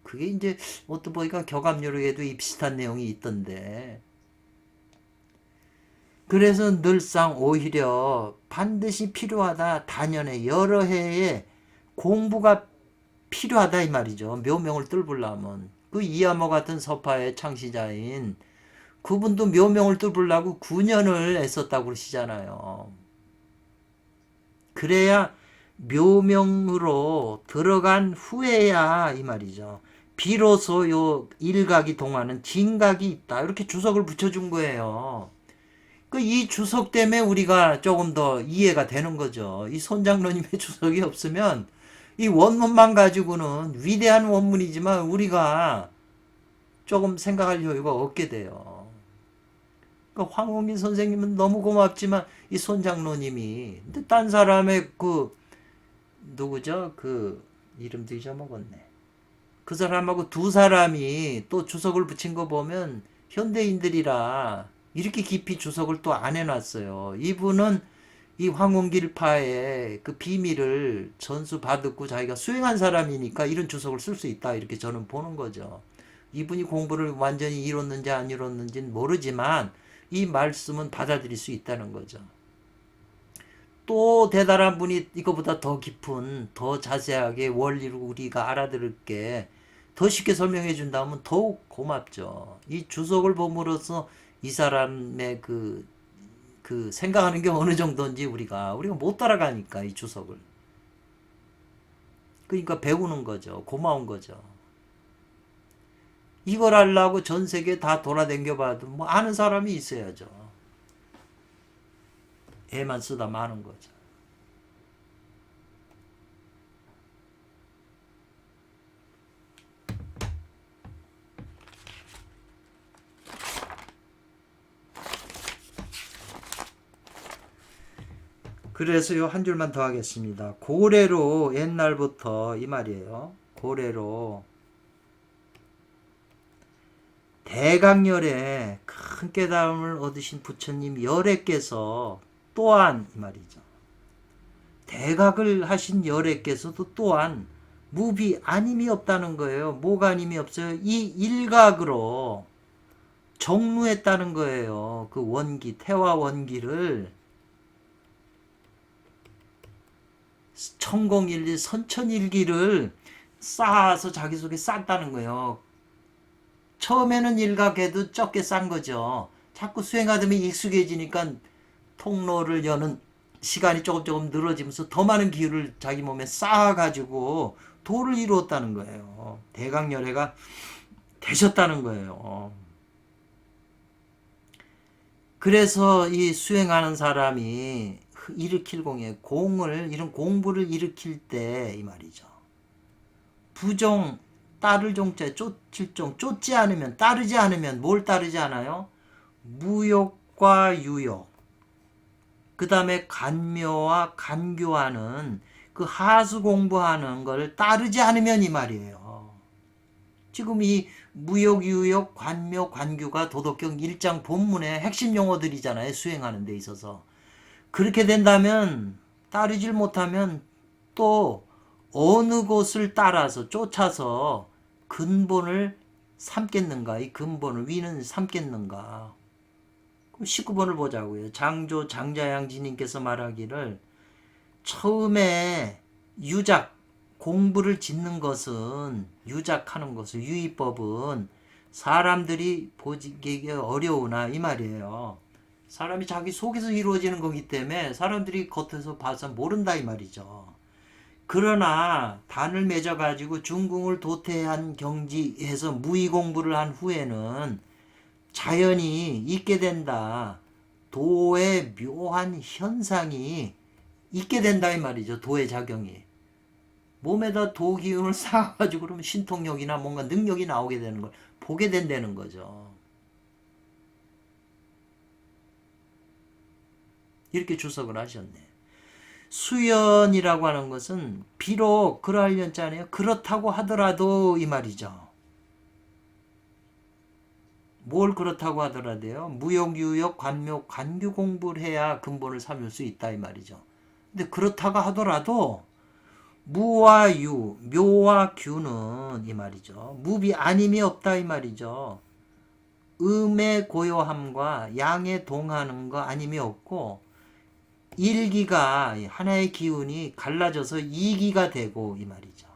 그게 이제 어떤 보니까 격압요령에도 이 비슷한 내용이 있던데. 그래서 늘상 오히려 반드시 필요하다. 단연에 여러 해의 공부가 필요하다 이 말이죠. 묘명을 뚫으려면. 그 이하모 같은 서파의 창시자인 그분도 묘명을 뚫으려고 9년을 애썼다고 그러시잖아요. 그래야 묘명으로 들어간 후에야 이 말이죠. 비로소 요 일각이 동하는 진각이 있다. 이렇게 주석을 붙여준 거예요. 이 주석 때문에 우리가 조금 더 이해가 되는 거죠. 이 손장로님의 주석이 없으면 이 원문만 가지고는 위대한 원문이지만 우리가 조금 생각할 여유가 없게 돼요. 황홍민 선생님은 너무 고맙지만 이 손장로님이 근데 딴 사람의 그 누구죠? 그 이름도 잊어먹었네. 그 사람하고 두 사람이 또 주석을 붙인 거 보면 현대인들이라 이렇게 깊이 주석을 또 안 해놨어요. 이분은 이 황홍길파의 그 비밀을 전수받았고 자기가 수행한 사람이니까 이런 주석을 쓸 수 있다 이렇게 저는 보는 거죠. 이분이 공부를 완전히 이뤘는지 안 이뤘는지는 모르지만 이 말씀은 받아들일 수 있다는 거죠. 또 대단한 분이 이거보다 더 깊은 더 자세하게 원리를 우리가 알아들을게 더 쉽게 설명해 준다면 더욱 고맙죠. 이 주석을 봄으로써 이 사람의 그 생각하는 게 어느 정도인지 우리가 못 따라가니까 이 주석을. 그러니까 배우는 거죠. 고마운 거죠. 이걸 하려고 전 세계 다 돌아다녀 봐도 뭐 아는 사람이 있어야죠. 애만 쓰다 마는 거죠. 그래서 요 한 줄만 더 하겠습니다. 고래로 옛날부터 이 말이에요. 고래로 대강열에 큰 깨달음을 얻으신 부처님 열애께서 또한 이 말이죠. 대각을 하신 열애께서도 또한 무비 아님이 없다는 거예요. 뭐가 아님이 없어요? 이 일각으로 정루했다는 거예요. 그 원기, 태화 원기를 천공일기, 선천일기를 쌓아서 자기 속에 쌌다는 거예요. 처음에는 일각에도 적게 싼 거죠. 자꾸 수행하다 익숙해지니까 통로를 여는 시간이 조금 늘어지면서 더 많은 기운을 자기 몸에 쌓아가지고 도를 이루었다는 거예요. 대강열애가 되셨다는 거예요. 그래서 이 수행하는 사람이 일으킬 공에 공을 이런 공부를 일으킬 때 이 말이죠. 부종 따를 종자에 쫓을 종 쫓지 않으면 따르지 않으면 뭘 따르지 않아요? 무욕과 유욕 그 다음에 간묘와 간교하는 그 하수 공부하는 걸 따르지 않으면 이 말이에요. 지금 이 무욕, 유욕, 관묘, 관교가 도덕경 1장 본문의 핵심 용어들이잖아요. 수행하는 데 있어서. 그렇게 된다면 따르질 못하면 또 어느 곳을 따라서 쫓아서 근본을 삼겠는가? 이 근본을 위는 삼겠는가? 19번을 보자고요. 장조 장자양지님께서 말하기를 처음에 유작 공부를 짓는 것은 유작하는 것은 유의법은 사람들이 보기 어려우나 이 말이에요. 사람이 자기 속에서 이루어지는 거기 때문에 사람들이 겉에서 봐서 모른다 이 말이죠. 그러나 단을 맺어가지고 중궁을 도태한 경지에서 무의 공부를 한 후에는 자연이 있게 된다. 도의 묘한 현상이 있게 된다 이 말이죠. 도의 작용이. 몸에다 도 기운을 쌓아가지고 그러면 신통력이나 뭔가 능력이 나오게 되는 걸 보게 된다는 거죠. 이렇게 주석을 하셨네. 수연이라고 하는 것은 비록 그러할 연자네요. 그렇다고 하더라도 이 말이죠. 뭘 그렇다고 하더라도요. 무욕, 유욕, 관묘, 관교 공부를 해야 근본을 삼을 수 있다 이 말이죠. 근데 그렇다고 하더라도 무와 유, 묘와 규는 이 말이죠. 무비 아님이 없다 이 말이죠. 음의 고요함과 양의 동하는 거 아님이 없고 일기가 하나의 기운이 갈라져서 이기가 되고 이 말이죠.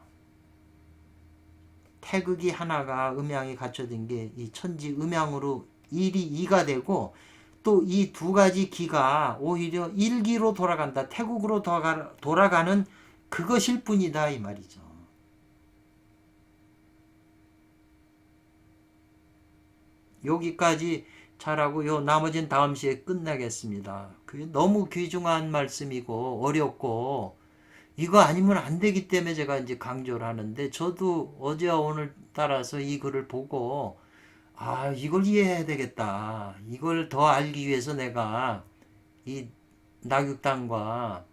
태극이 하나가 음양이 갖춰진 게 이 천지 음양으로 일이 이가 되고 또 이 두 가지 기가 오히려 일기로 돌아간다. 태국으로 돌아가는 그것일 뿐이다 이 말이죠. 여기까지 잘하고 요 나머지는 다음 시에 끝내겠습니다. 그게 너무 귀중한 말씀이고 어렵고 이거 아니면 안 되기 때문에 제가 이제 강조를 하는데 저도 어제와 오늘 따라서 이 글을 보고 아 이걸 이해해야 되겠다. 이걸 더 알기 위해서 내가 이 낙육단과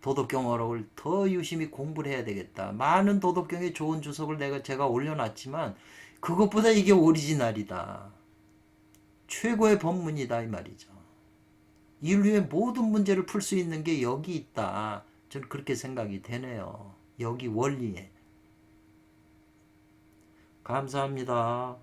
도덕경어록을 더 유심히 공부를 해야 되겠다. 많은 도덕경의 좋은 주석을 제가 올려놨지만 그것보다 이게 오리지널이다. 최고의 법문이다 이 말이죠. 인류의 모든 문제를 풀 수 있는 게 여기 있다. 저는 그렇게 생각이 되네요. 여기 원리에. 감사합니다.